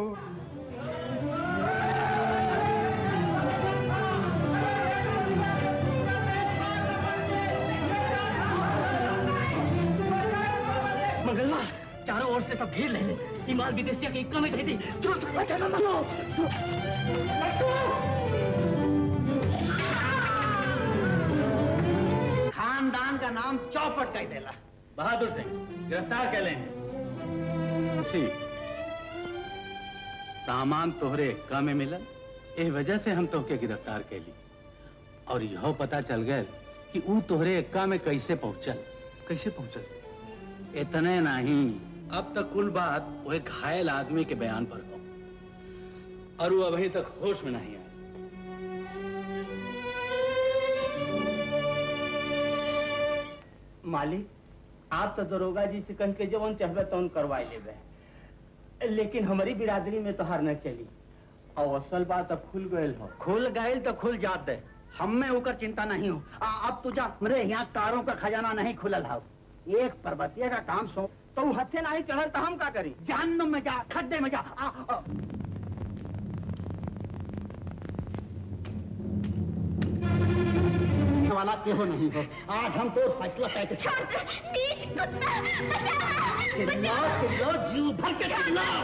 मंगलवा, चारों ओर से सब घेर ले। इमाल विदेशिया के इक्का में गई थी। खानदान का नाम चौपट कह देला। बहादुर सिंह गिरफ्तार कर लेंगे। सामान तोहरे एक्का में मिलल, ए वजह से हम तोहके गिरफ्तार कैली। और यह पता चल गए कि ऊ तोहरे एक्का में कैसे पहुंचल। कैसे पहुंचल? इतने नहीं, अब तक कुल बात वो एक घायल आदमी के बयान पर हो, और वो अभी तक होश में नहीं आया। मालिक, आप तो दरोगा जी से कह के जवन चाहबे तवन करवाई लेबे, लेकिन हमारी बिरादरी में तो हार न चली। और असल बात अब खुल गए हो। खुल गए तो खुल जात है, हमें ऊपर चिंता नहीं हो। अब तू जा, मेरे यहाँ कारों का खजाना नहीं खुलल है। एक पर्वतीय का काम सो तो हथे नहीं चढ़ल तो हम का करी? जहन्नुम में जा, खड्डे में जा। वाला केहो नहीं हो। आज हम तो फैसला करके चिल्लाओ जीव भर के चिल्लाओ।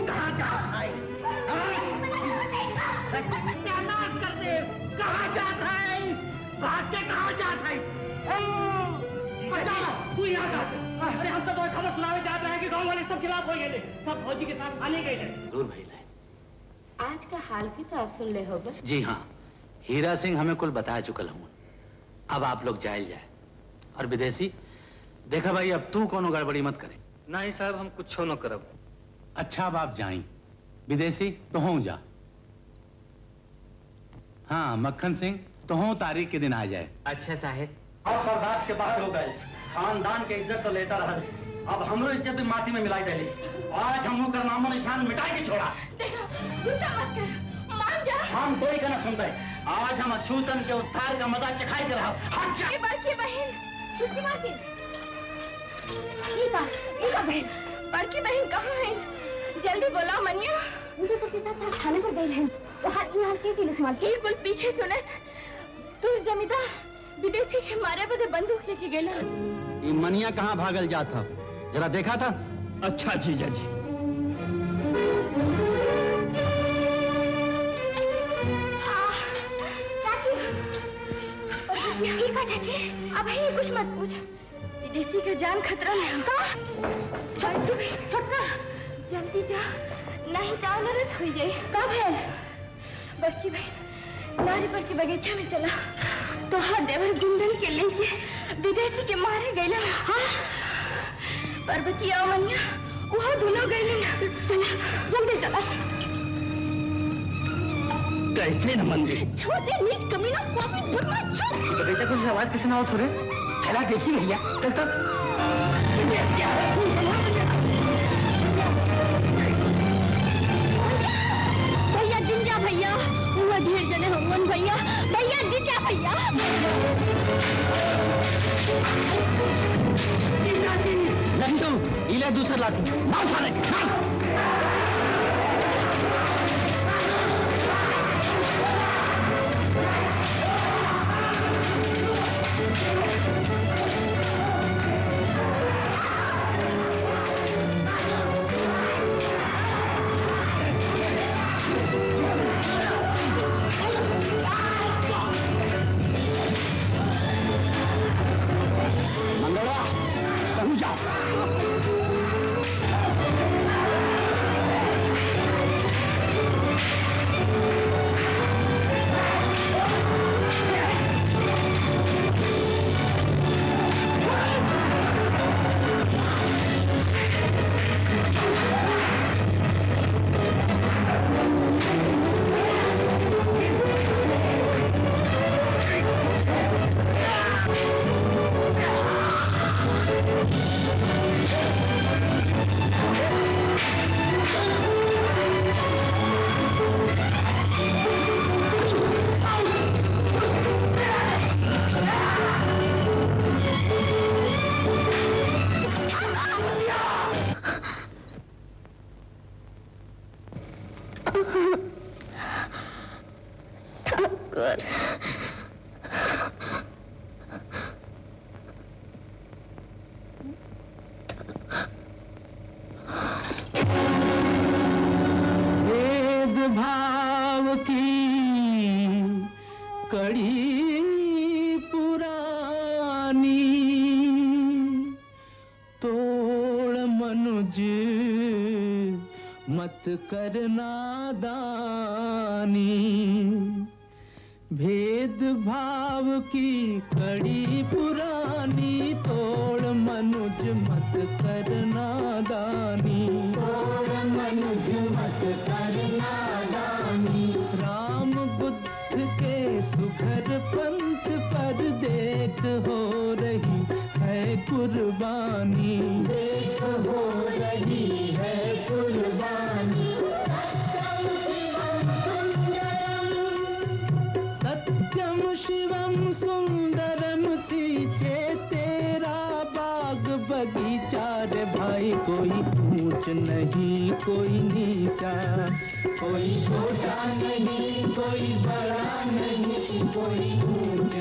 कहाँ जाता है? सत्यानाश कर दे। कहाँ जाता है? भाग के कहाँ जाता है? तू यहाँ जा। अरे हम तो खबर सुनावे जा रहे हैं कि गांव वाले सब खिलाफ हो गए, सब फौजी के साथ थाने गए थे। जरूर भाई। आज का हाल भी तो आप सुन ले होगा। जी हाँ, हीरा सिंह हमें कुल बता चुकल हूँ। अब आप लोग जाइल जाए। और विदेशी देखा भाई, अब तू कोनो गड़बड़ी मत करे। नहीं साहब, हम कुछ न करब। अच्छा अब आप जाई। विदेशी तो हो जा। हाँ मक्खन सिंह तो हो तारीख के दिन आ जाए। अच्छा साहेब। अब बर्दाश्त के बाहर हो गए। खानदान के इज्जत तो लेता रहा, अब हमरो इज्जत भी माटी में मिलाई देलिस। आज हम कर नामो निशान मिटाई के छोड़ा। हम कोई का ना सुनते। आज हम अछूतन के उद्धार का मजा चखाई कर रहा। हट जा। बड़की बहन, बड़की बहन कहाँ है? जल्दी बोला मनिया। मुझे तो पिता साहब थाने पर गए हैं। वहाँ ये कुल पीछे सुने तू जमींदार विदेशी के मारे बदे बंदूक लेके गए। ये मनिया कहाँ भागल जाता? जरा देखा था? अच्छा जीजा जी। चाची, अब ये कुछ मत पूछ। विदेशी का जान खतरा में। छोटका जल्दी जा, नहीं तो नरत हो जाए। कब है? बड़की बहन नारी पर के बगीचा में चला तो हर देवर गुंडन के लेके विदेशी के मारे गए। हाँ पर्वतिया मनिया वहाँ दोनों गए। चला जल्दी चला। कैसे न मंदिर छोटे नीच कमीना पापी बदमाश छोड़। तो बेटा कुछ आवाज कैसे ना हो थोड़े? चला देखी भैया। चल तो। भैया जिंजा भैया, वहाँ ढेर जने होंगे भैया। भैया जिंजा भैया। लड्डू इले दूसरा लाठी मार साले। मंगला कहीं जाओ। मत कर नादानी, भेद भाव की कड़ी पुरानी तोड़ मनुज मत कर नादानी, तोड़ मनुज मत कर नादानी। राम बुद्ध के सुघर पंथ पर देख हो रही है कुर्बानी, देख हो रही है कुर्बानी। सत्यम शिवम सुंदरम सींचे तेरा बाग बगीचा रे भाई, कोई ऊंच नहीं कोई नीचा, कोई छोटा नहीं कोई बड़ा नहीं, कोई ऊंच